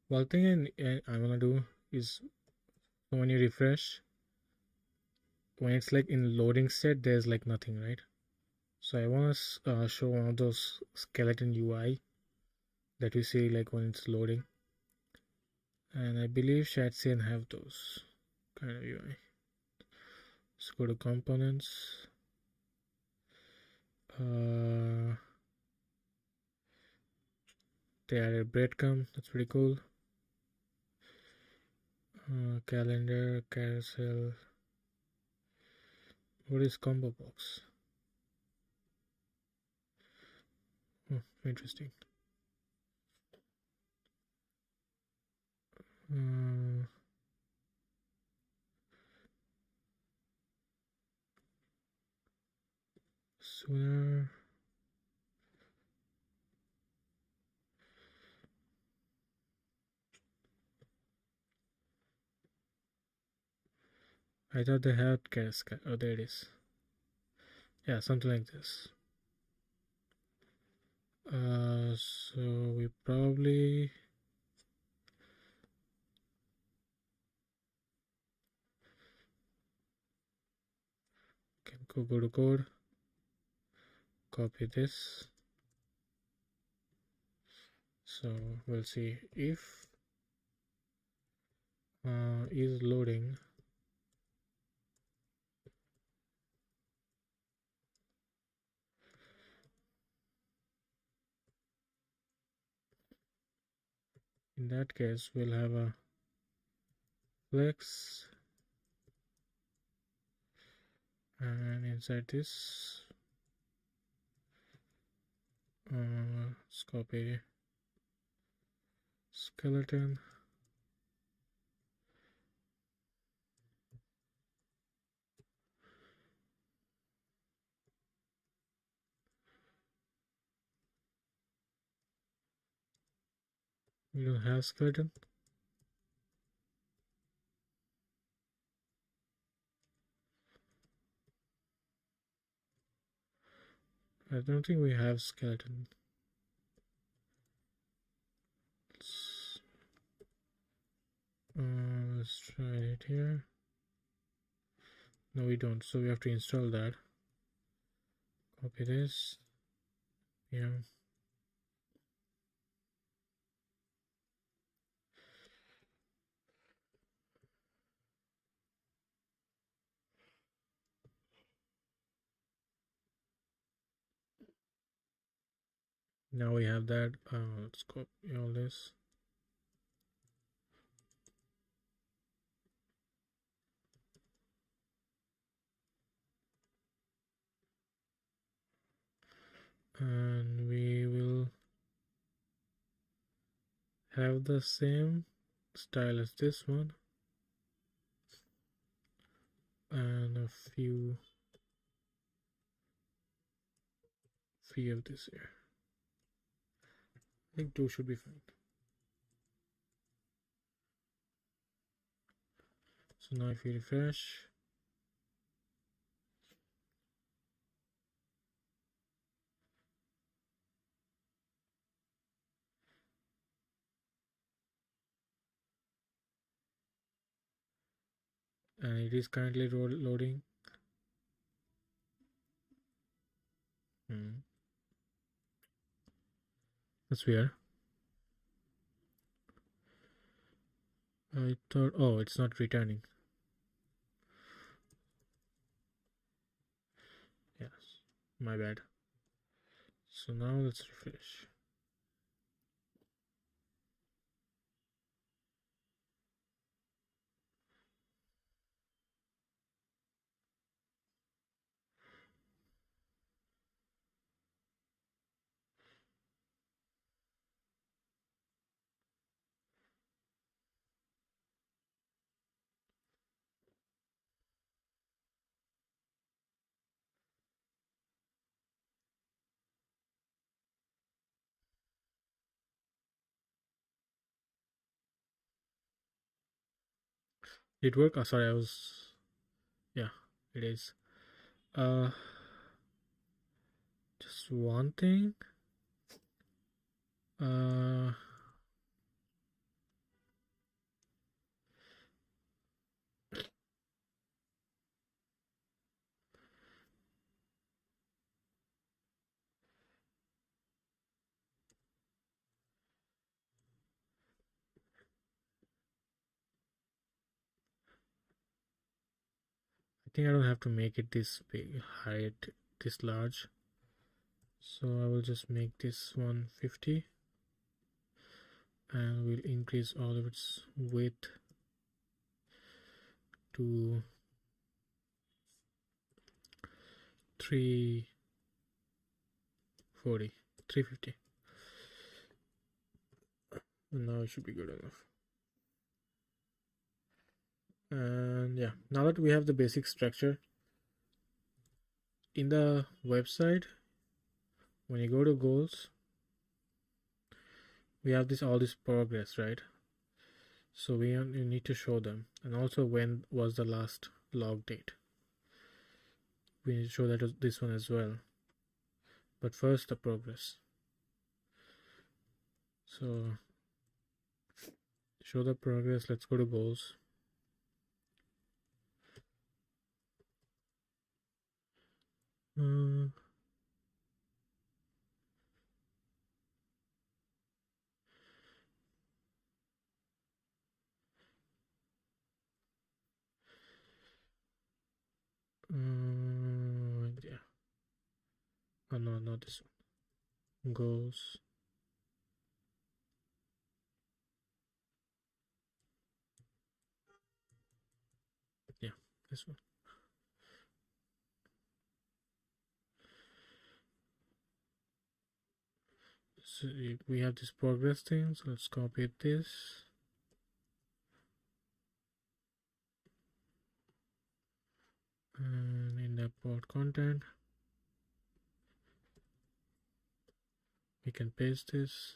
One thing I want to do is when you refresh, when it's like in loading state, there's like nothing, right? So I want to show one of those skeleton UI that you see like when it's loading, and I believe Shatsen have those kind of UI. Let's go to components. They added breadcrumb. That's pretty cool. Calendar, carousel. What is combo box? Oh, interesting. Sooner. I thought they had carousel. Oh, there it is. Yeah, something like this. So we probably can go to code, copy this. So we'll see if is loading. In that case, we'll have a flex, and inside this, let's copy skeleton. We don't have skeleton. I don't think we have skeleton. Let's try it here. No, we don't. So we have to install that. Copy this. Yeah. Now we have that. Let's copy all this. And we will have the same style as this one, and a few of this here. I think 2 should be fine. So now if you refresh, and it is currently loading. That's weird. I thought, oh, it's not returning. Yes, my bad. So now let's refresh. Did it work? Oh, sorry, I was. Yeah, it is. Just one thing. I think I don't have to make it this big, height this large. So I will just make this 150, and we'll increase all of its width to 340, 350. And now it should be good enough. And yeah, now that we have the basic structure, in the website, when you go to goals, we have all this progress, right? So we need to show them, and also when was the last log date. We need to show that this one as well. But first, the progress. So show the progress. Let's go to goals. Yeah. Oh no, not this one. Goals. Yeah, this one. So we have this progress thing, so let's copy this. And in the port content, we can paste this.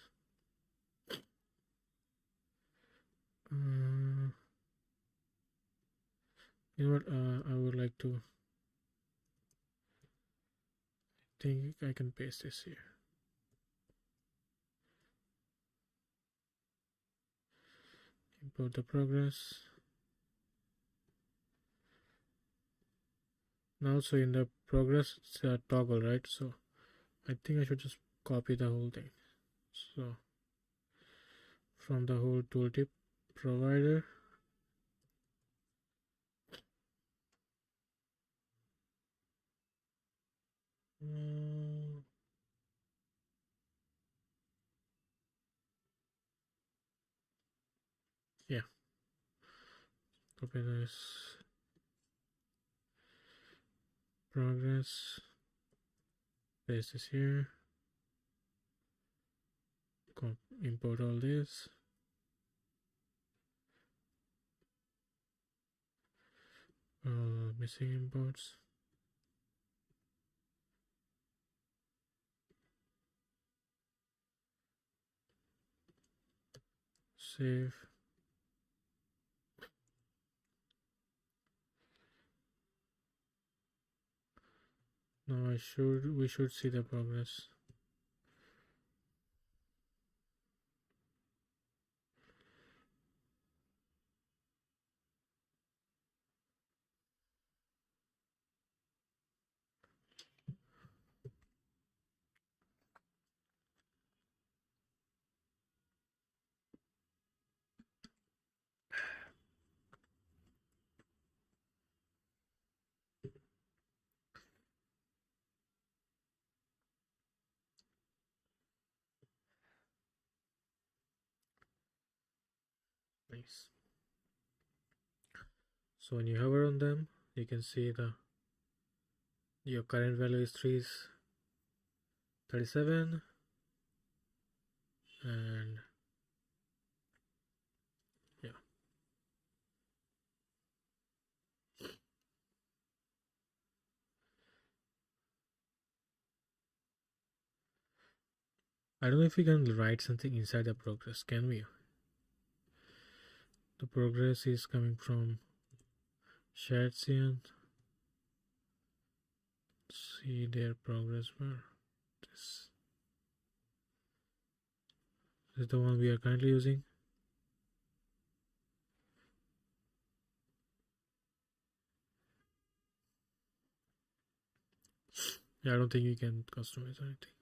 You know what? I would like to think I can paste this here. Import the progress. Now, so in the progress, it's a toggle, right? So I think I should just copy the whole thing. So from the whole tooltip provider, yeah, copy this progress, paste this here, import all this. Missing imports. Save. Now we should see the progress. Nice. So when you hover on them, you can see your current value is 337, and yeah. I don't know if we can write something inside the progress. Can we? The progress is coming from shared scene. See their progress bar. This is the one we are currently using. Yeah, I don't think you can customize anything.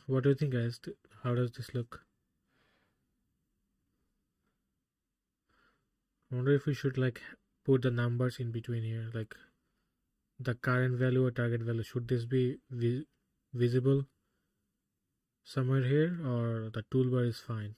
What do you think, guys? How does this look? I wonder if we should like put the numbers in between here, like the current value or target value. Should this be visible somewhere here, or the toolbar is fine?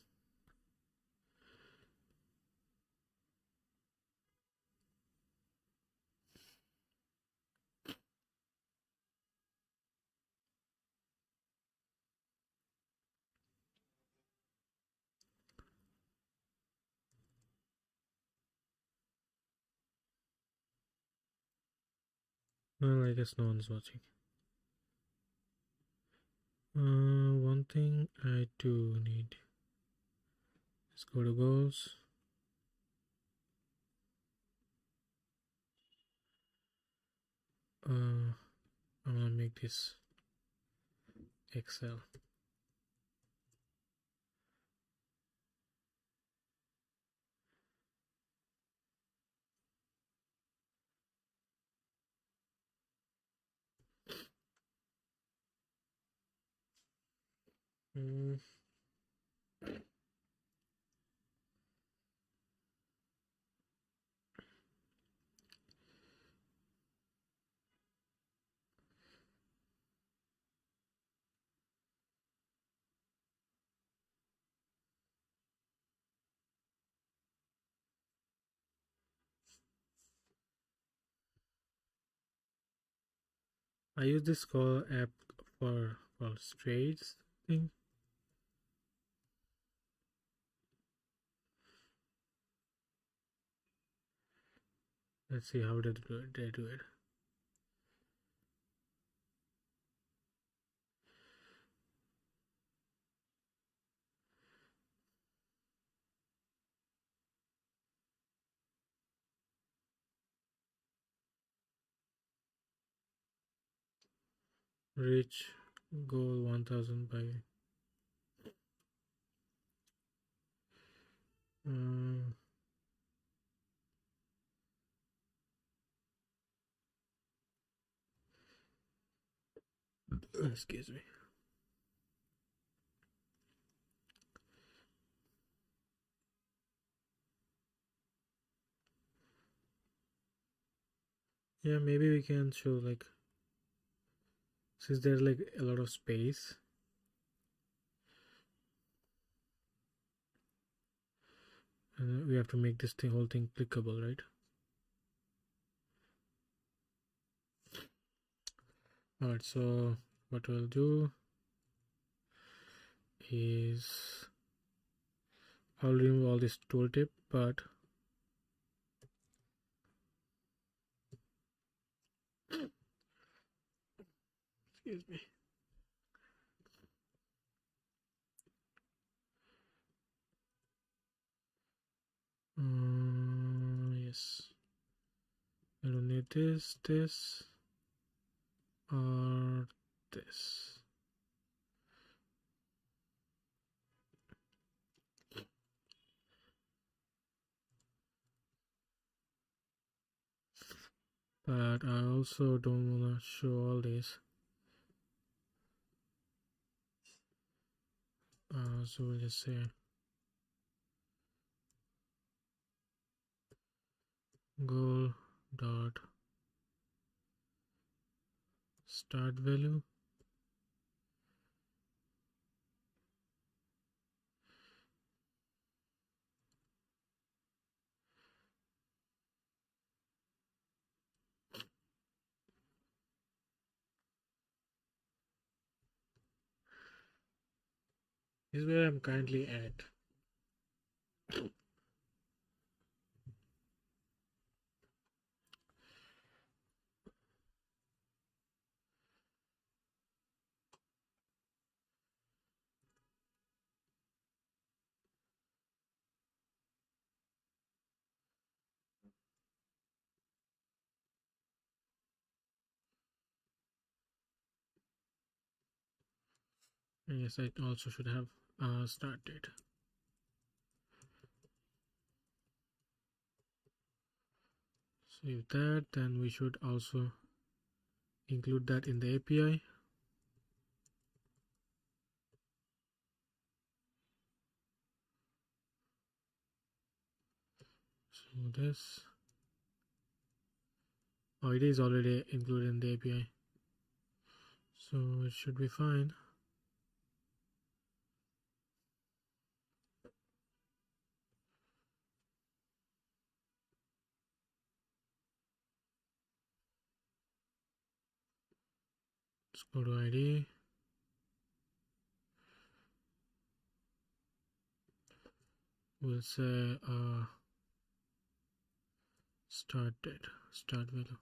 Well, I guess no one's watching. One thing I do need. Let's go to goals. I'm gonna make this Excel. I use this call app for trades thing. Let's see how they do it. Reach goal 1000 by excuse me. Yeah, maybe we can show, like, since there's like a lot of space, we have to make this whole thing clickable, right? Alright, so what we'll do is I'll remove all this tooltip, but excuse me. Yes, I don't need this, or this. But I also don't want to show all this. So we'll just say goal dot start value is where I'm currently at. Yes, I also should have start date. Save that, then we should also include that in the API. So this Oh, it is already included in the API, so it should be fine. Let's go to ID. We'll say start date, start value.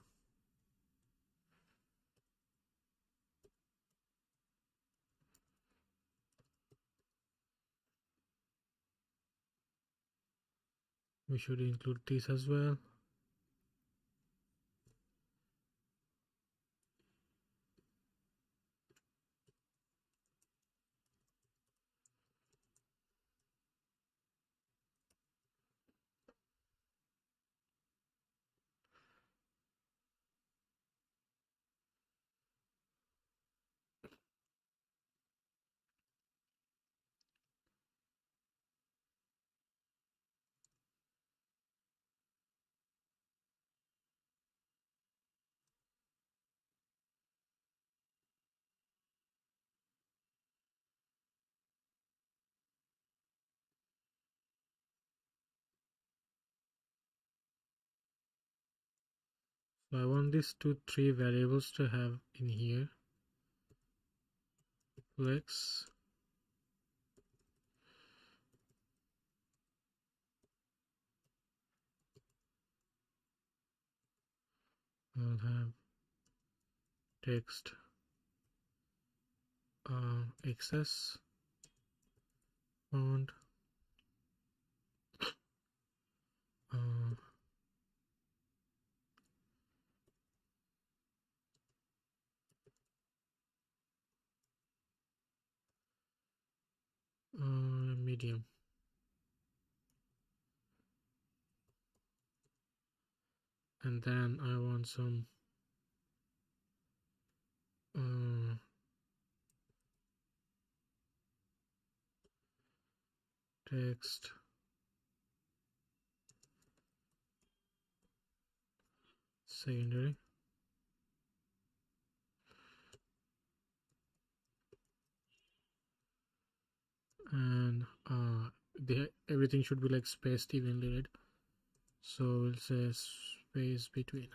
We should include this as well. So I want these three variables to have in here. Flex, I'll have text access font medium, and then I want some text secondary, and everything should be like spaced evenly, right? So we'll say space between.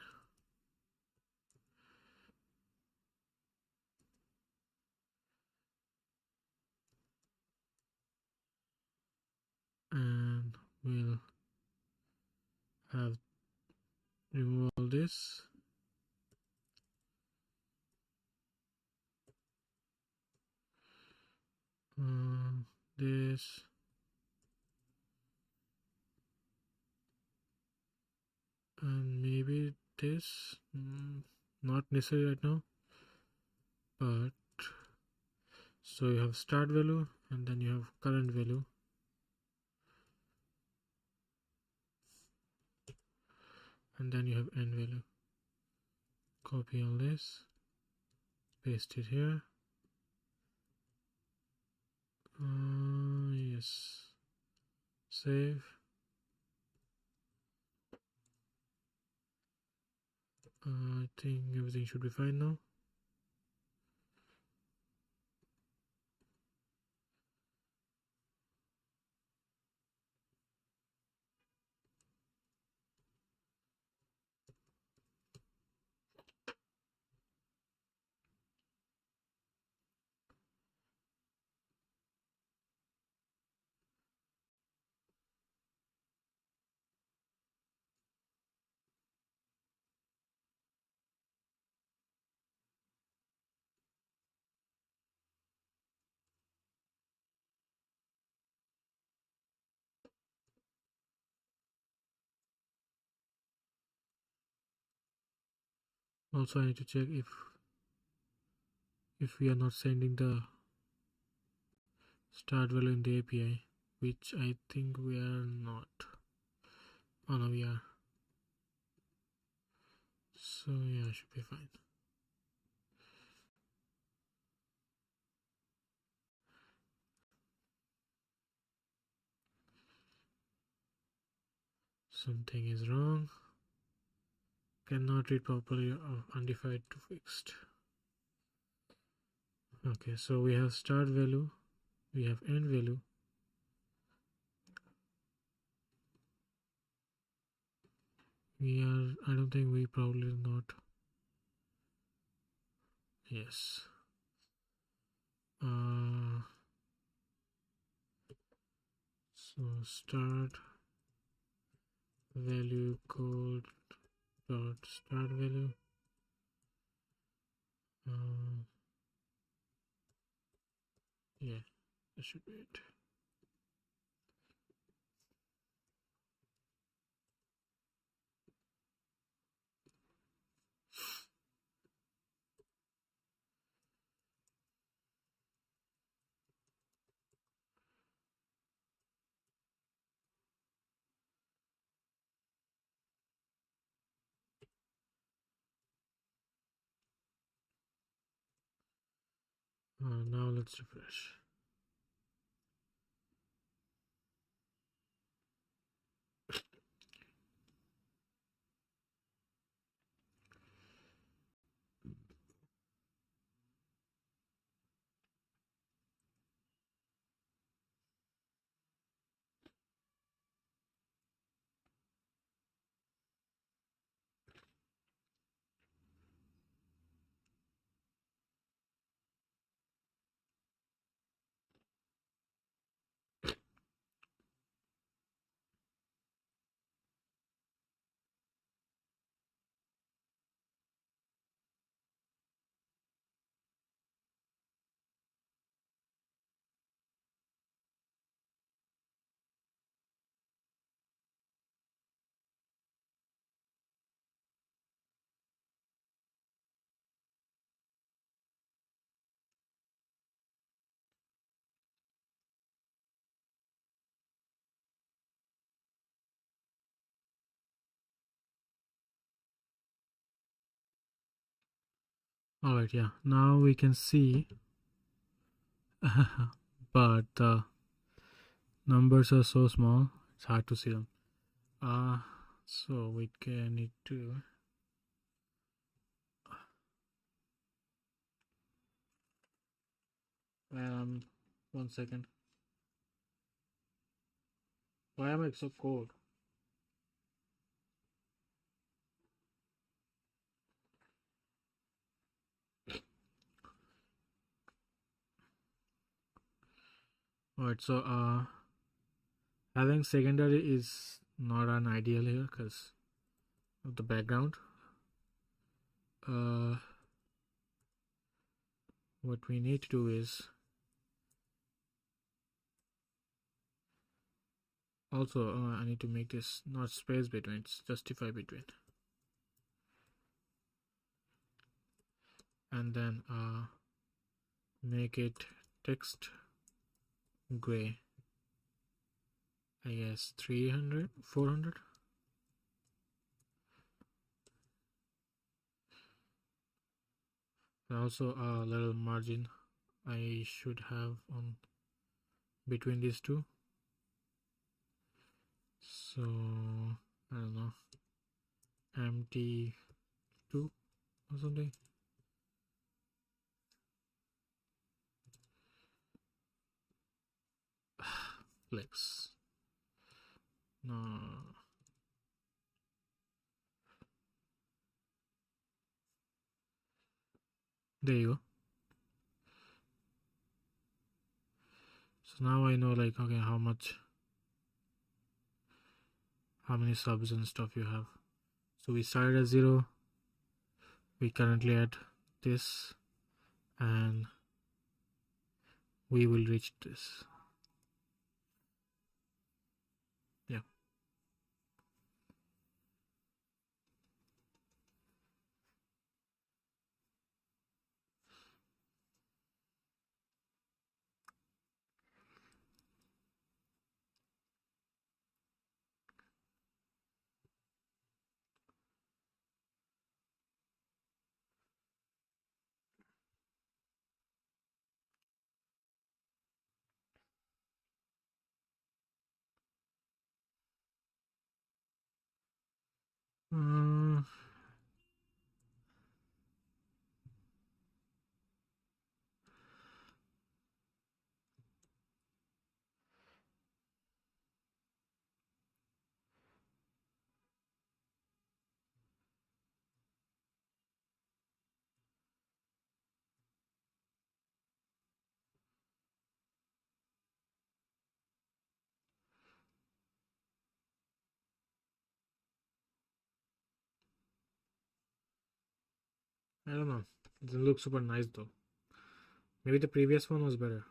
And we'll have remove all this. This, and maybe this, not necessary right now, but so you have start value and then you have current value, and then you have end value. Copy all this, paste it here. Yes, save. I think everything should be fine now. Also, I need to check if we are not sending the start value in the API, which I think we are not. Oh no, we are. So yeah, should be fine. Something is wrong. Cannot read properly of undefined to fixed. Okay, so we have start value, we have end value. I don't think we probably not. Yes. So start value code dot start value. Yeah, that should be it. Now let's refresh. All right, yeah. Now we can see, but the numbers are so small, it's hard to see them. So we can need to. Um, 1 second. Why am I so cold? Alright, so having secondary is not an ideal here because of the background. What we need to do is also I need to make this not space between, it's justify between, and then make it text gray. I guess 300, 400. And also a little margin I should have on between these two. So I don't know, MT2 or something. Flex. No. There you go. So now I know, like, okay, how many subs and stuff you have. So we started at 0. We currently at this, and we will reach this. Yeah. I don't know. It doesn't look super nice though. Maybe the previous one was better.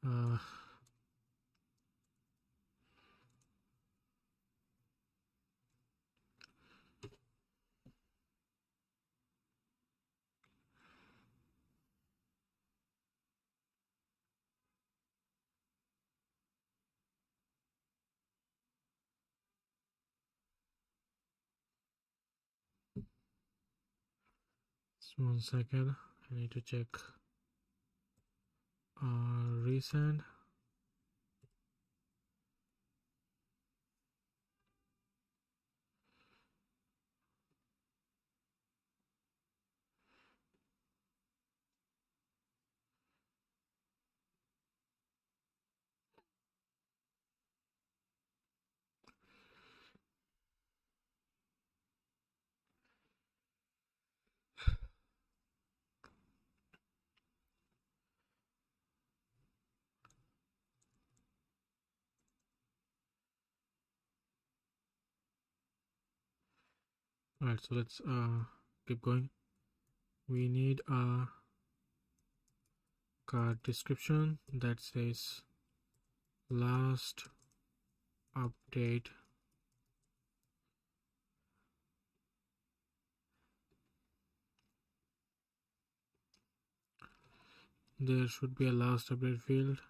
Uh, 1 second. I need to check resend. Alright, so let's keep going. We need a card description that says last update there should be a last update field.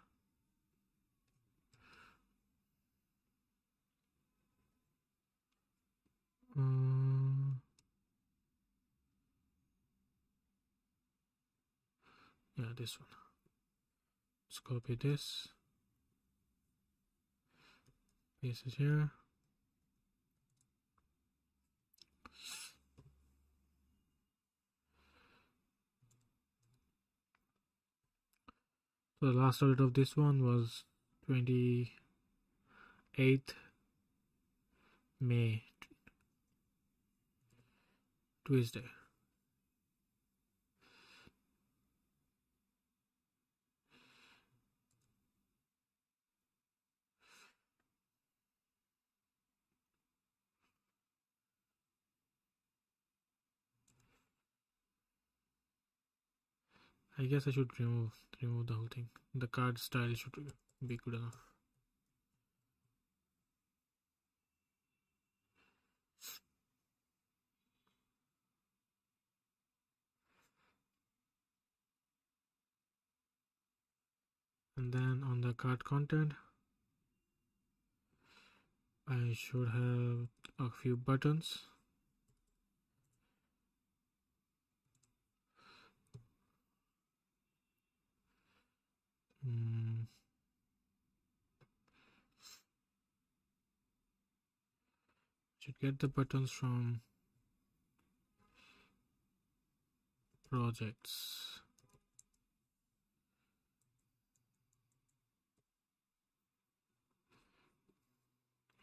Yeah, this one. Let's copy this, paste it here. So the last update of this one was 28th May, Tuesday. I guess I should remove the whole thing. The card style should be good enough. And then on the card content, I should have a few buttons. Should get the buttons from projects.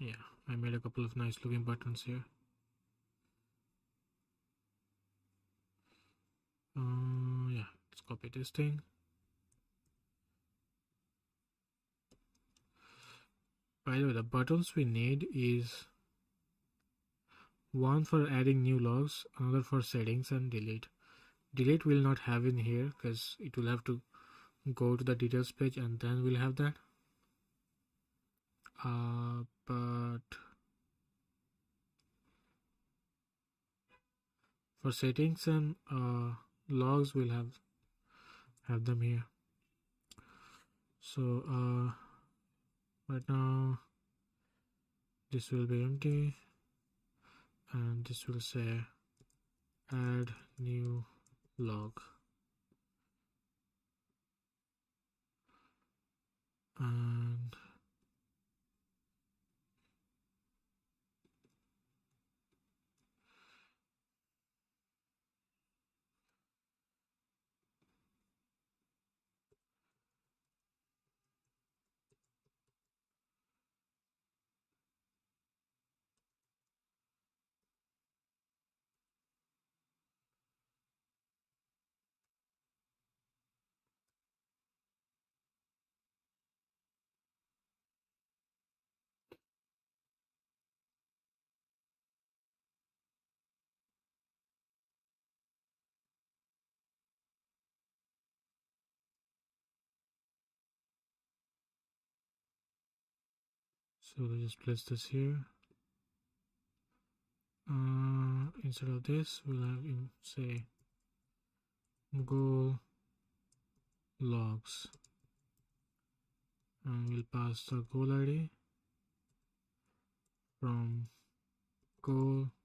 Yeah, I made a couple of nice looking buttons here. Yeah, let's copy this thing. By the way, the buttons we need is one for adding new logs, another for settings, and delete. Delete will not have in here because it will have to go to the details page and then we'll have that. But for settings and logs, we'll have them here. So right now this will be empty and this will say add new log, and So we'll just place this here. Instead of this, we'll have say goal logs, and we'll pass the goal ID from goal.id.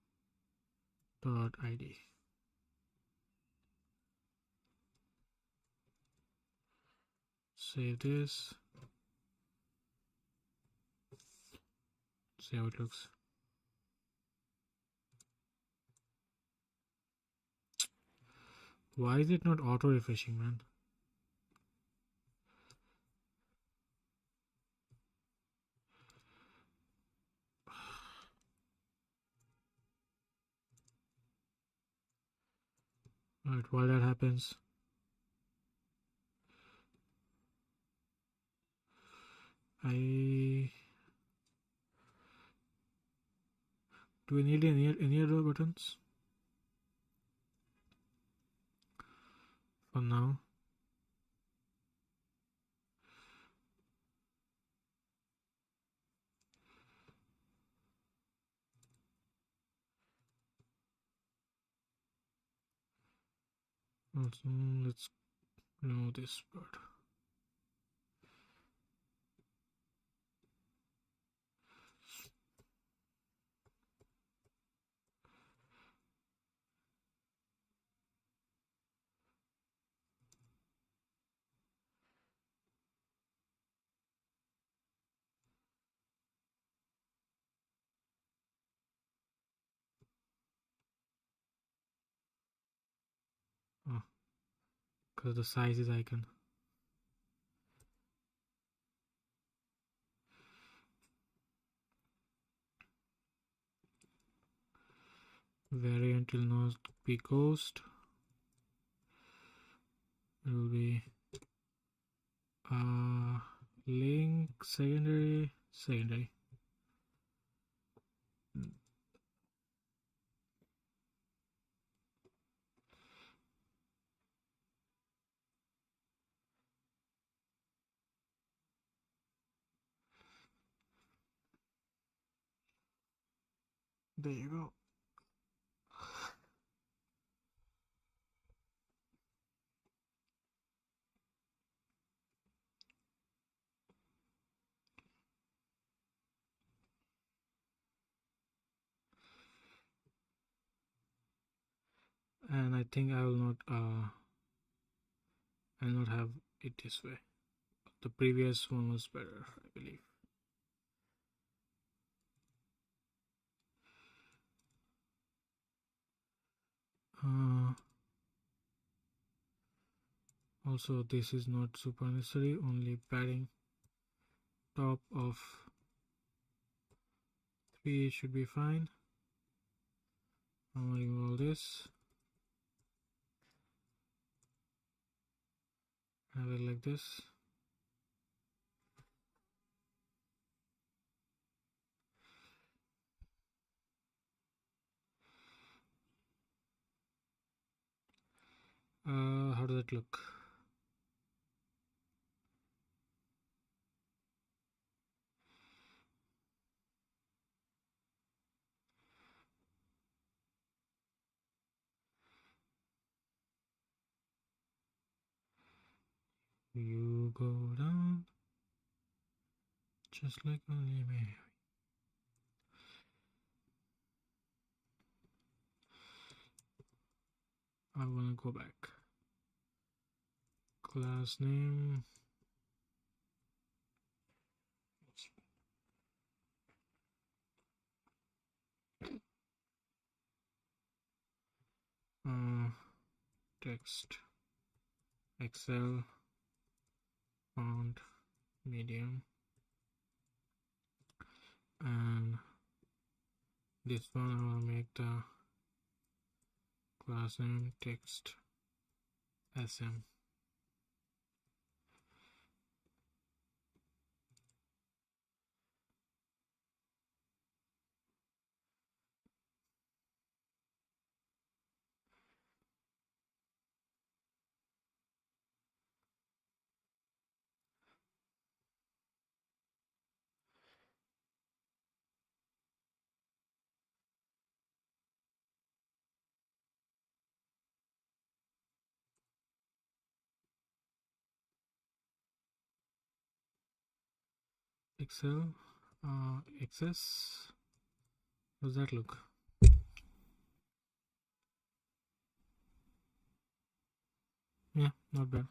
Save this. See how it looks. Why is it not auto refreshing, man? Alright, while that happens, do we need any other buttons? For now. Also, let's remove this part. Oh, because the size is icon. Variant will not be ghost. It will be link secondary. There you go. And I think I'll not have it this way. The previous one was better, I believe. Also, this is not super necessary, only padding top of 3 should be fine. I'm gonna remove all this. Have it like this. How does it look? You go down just like only me. I wanna go back. Class name. Text. Excel. Font. Medium. And this one I will make the class name text sm. Excel, XS. How does that look? Yeah, not bad.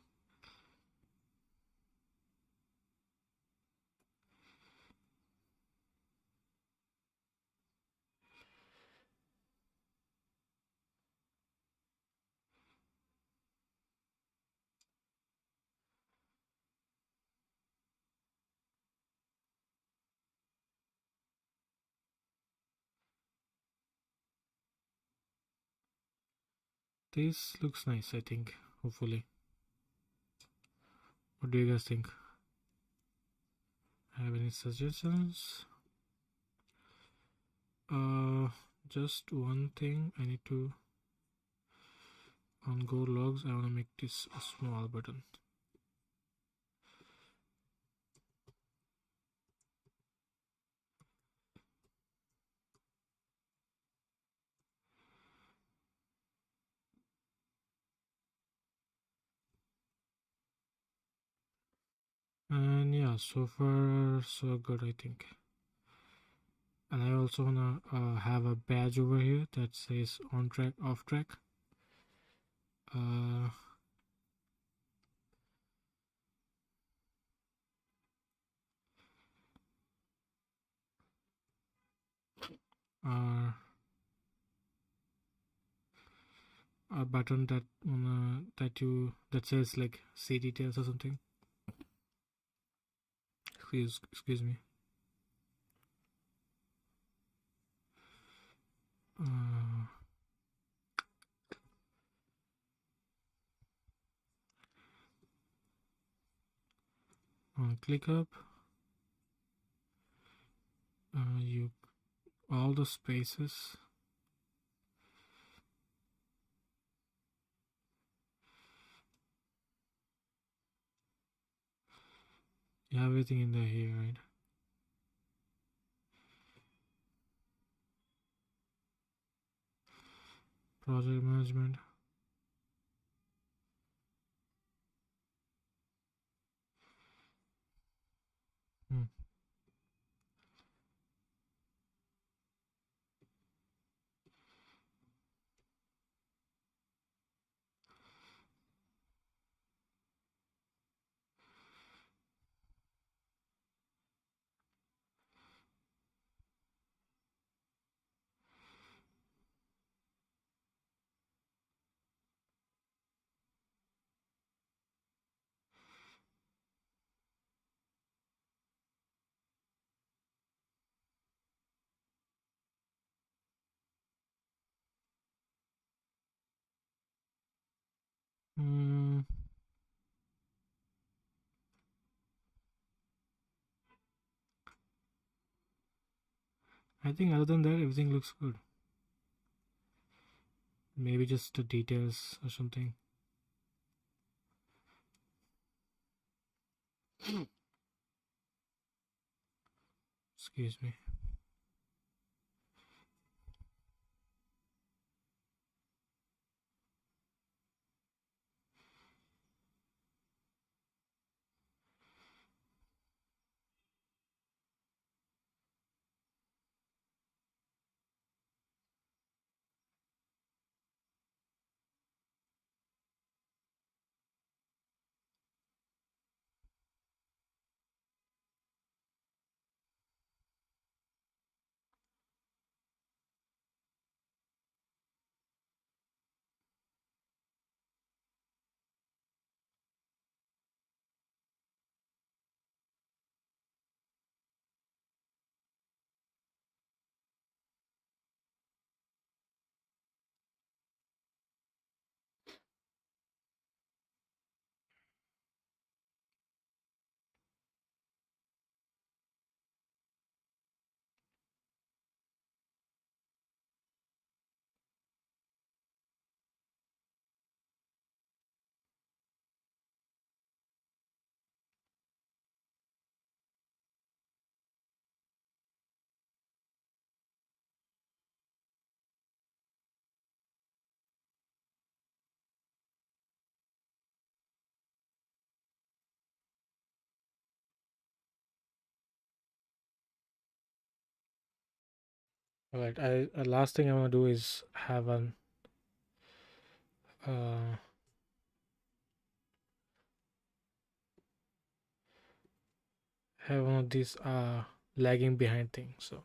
This looks nice, I think, hopefully. What do you guys think? Have any suggestions? Just one thing I need to, on Go Logs, I want to make this a small button. And yeah, so far so good, I think. And I also wanna have a badge over here that says on track, off track. Uh, a button that that says like see details or something. Excuse me. On ClickUp, you all the spaces. You have everything in there here, right? Project management. Hmm. Mm, I think other than that, everything looks good. Maybe just the details or something. Excuse me. All right, I last thing I want to do is have an uh, have one of these lagging behind things, so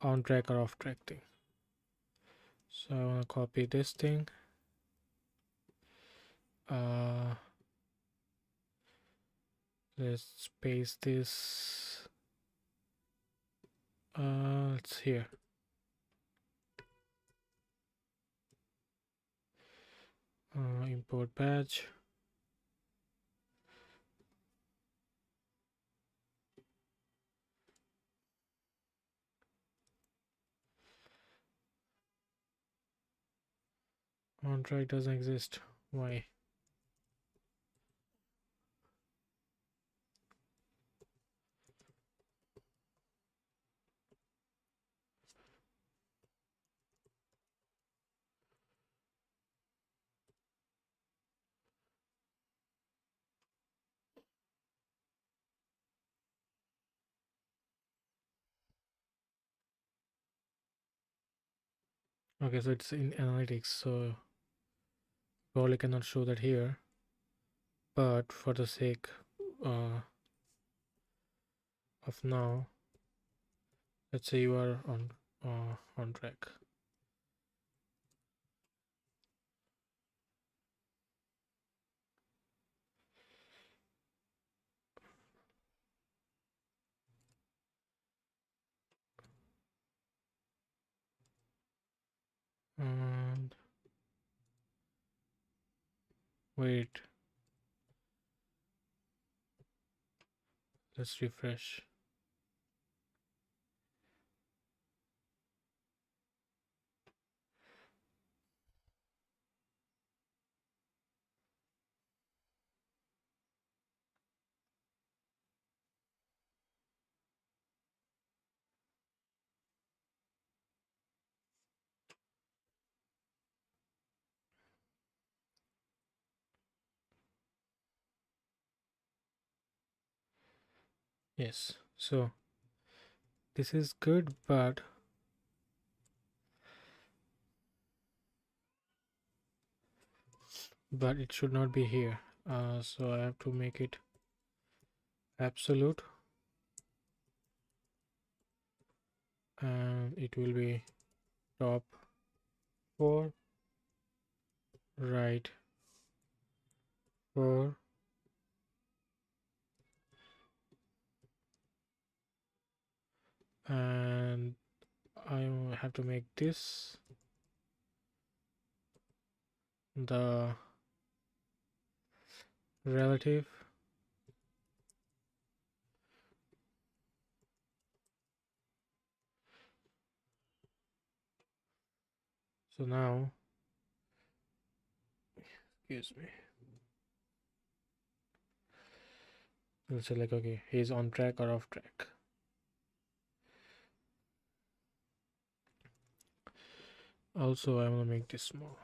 on track or off track thing. So I want to copy this thing. Uh, let's paste this. It's here. Import badge. On track doesn't exist. Why? Okay, so it's in analytics, so probably cannot show that here. But for the sake uh, of now, let's say you are on track. And wait, let's refresh. Yes, so this is good, but it should not be here. So I have to make it absolute, and it will be top 4, right 4, and I have to make this the relative. So now, excuse me, we'll say like, okay, he's on track or off track. Also, I'm gonna make this small.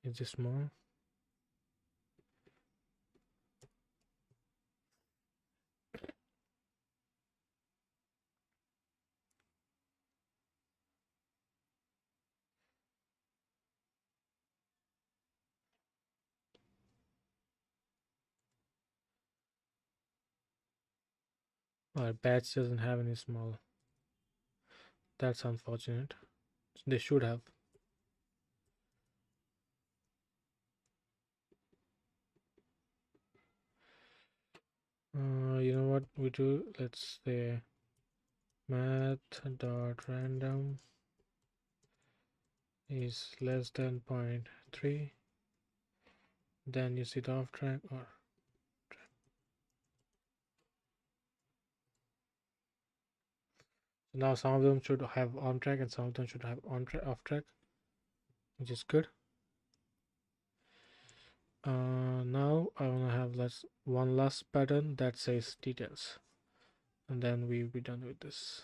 Is this small? Our batch doesn't have any small. That's unfortunate. They should have. You know what we do? Let's say math dot random is less than 0.3. Then you see the off track or so now some of them should have on track and some of them should have on track off track, which is good. Now I wanna have one last pattern that says details, and then we'll be done with this.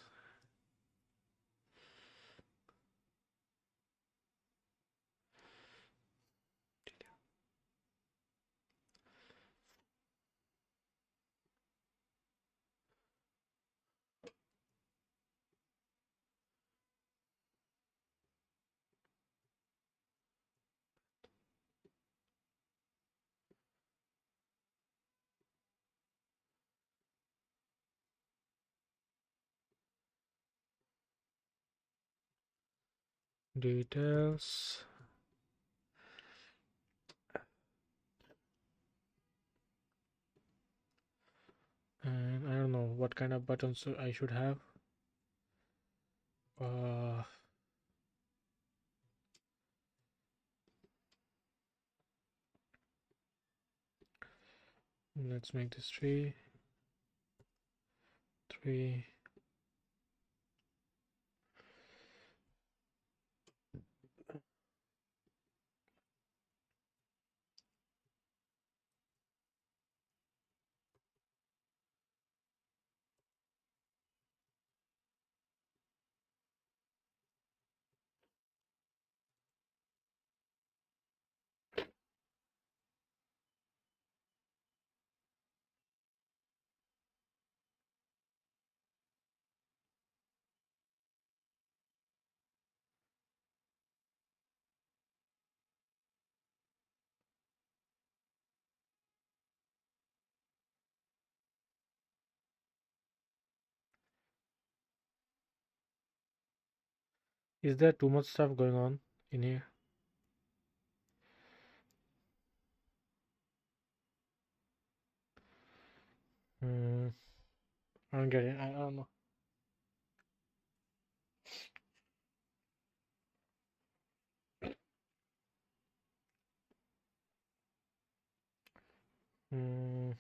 details, and I don't know what kind of buttons I should have. Uh, let's make this 3. Is there too much stuff going on in here? Hmm, I don't get it. I don't know. Hmm.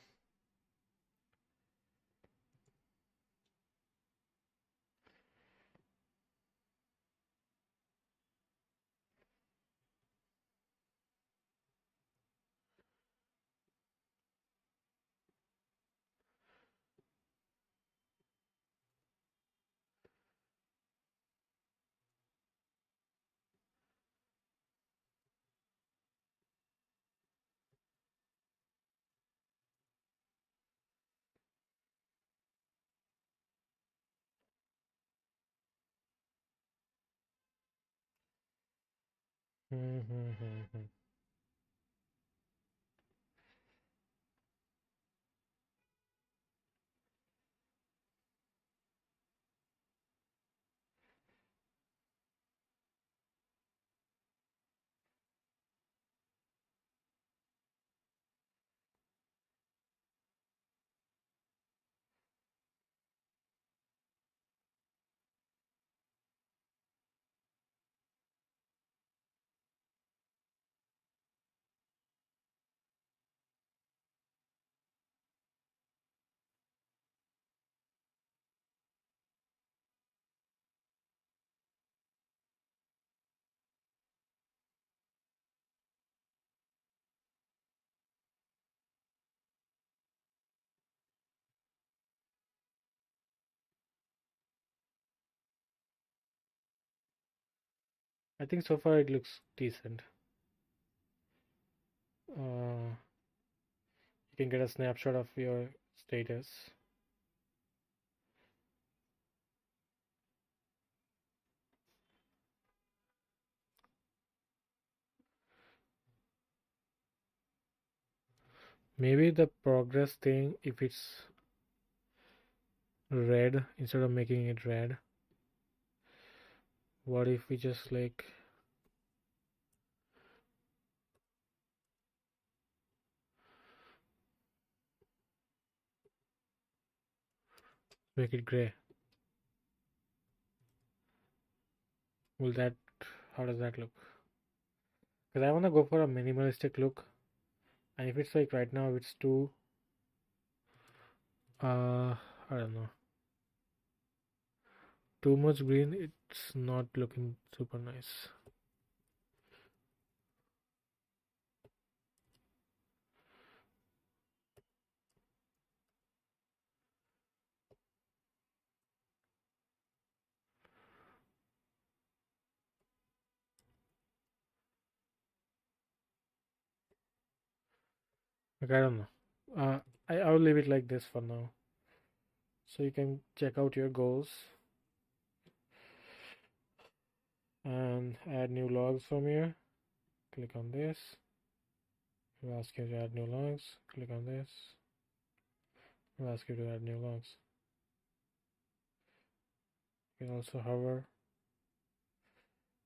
Hmm, hmm, hmm, hmm. I think so far it looks decent. You can get a snapshot of your status. Maybe the progress thing, if it's red instead of making it red, what if we just like make it gray? Will that, how does that look? Because I want to go for a minimalistic look, and if it's like right now it's too I don't know, too much green, it's not looking super nice. Like I don't know. I'll leave it like this for now. So you can check out your goals and add new logs from here. Click on this. It will ask you to add new logs. Click on this. It will ask you to add new logs. You can also hover.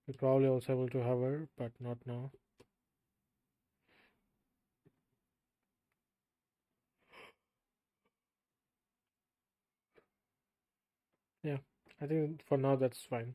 You're probably also able to hover, but not now. Yeah, I think for now that's fine.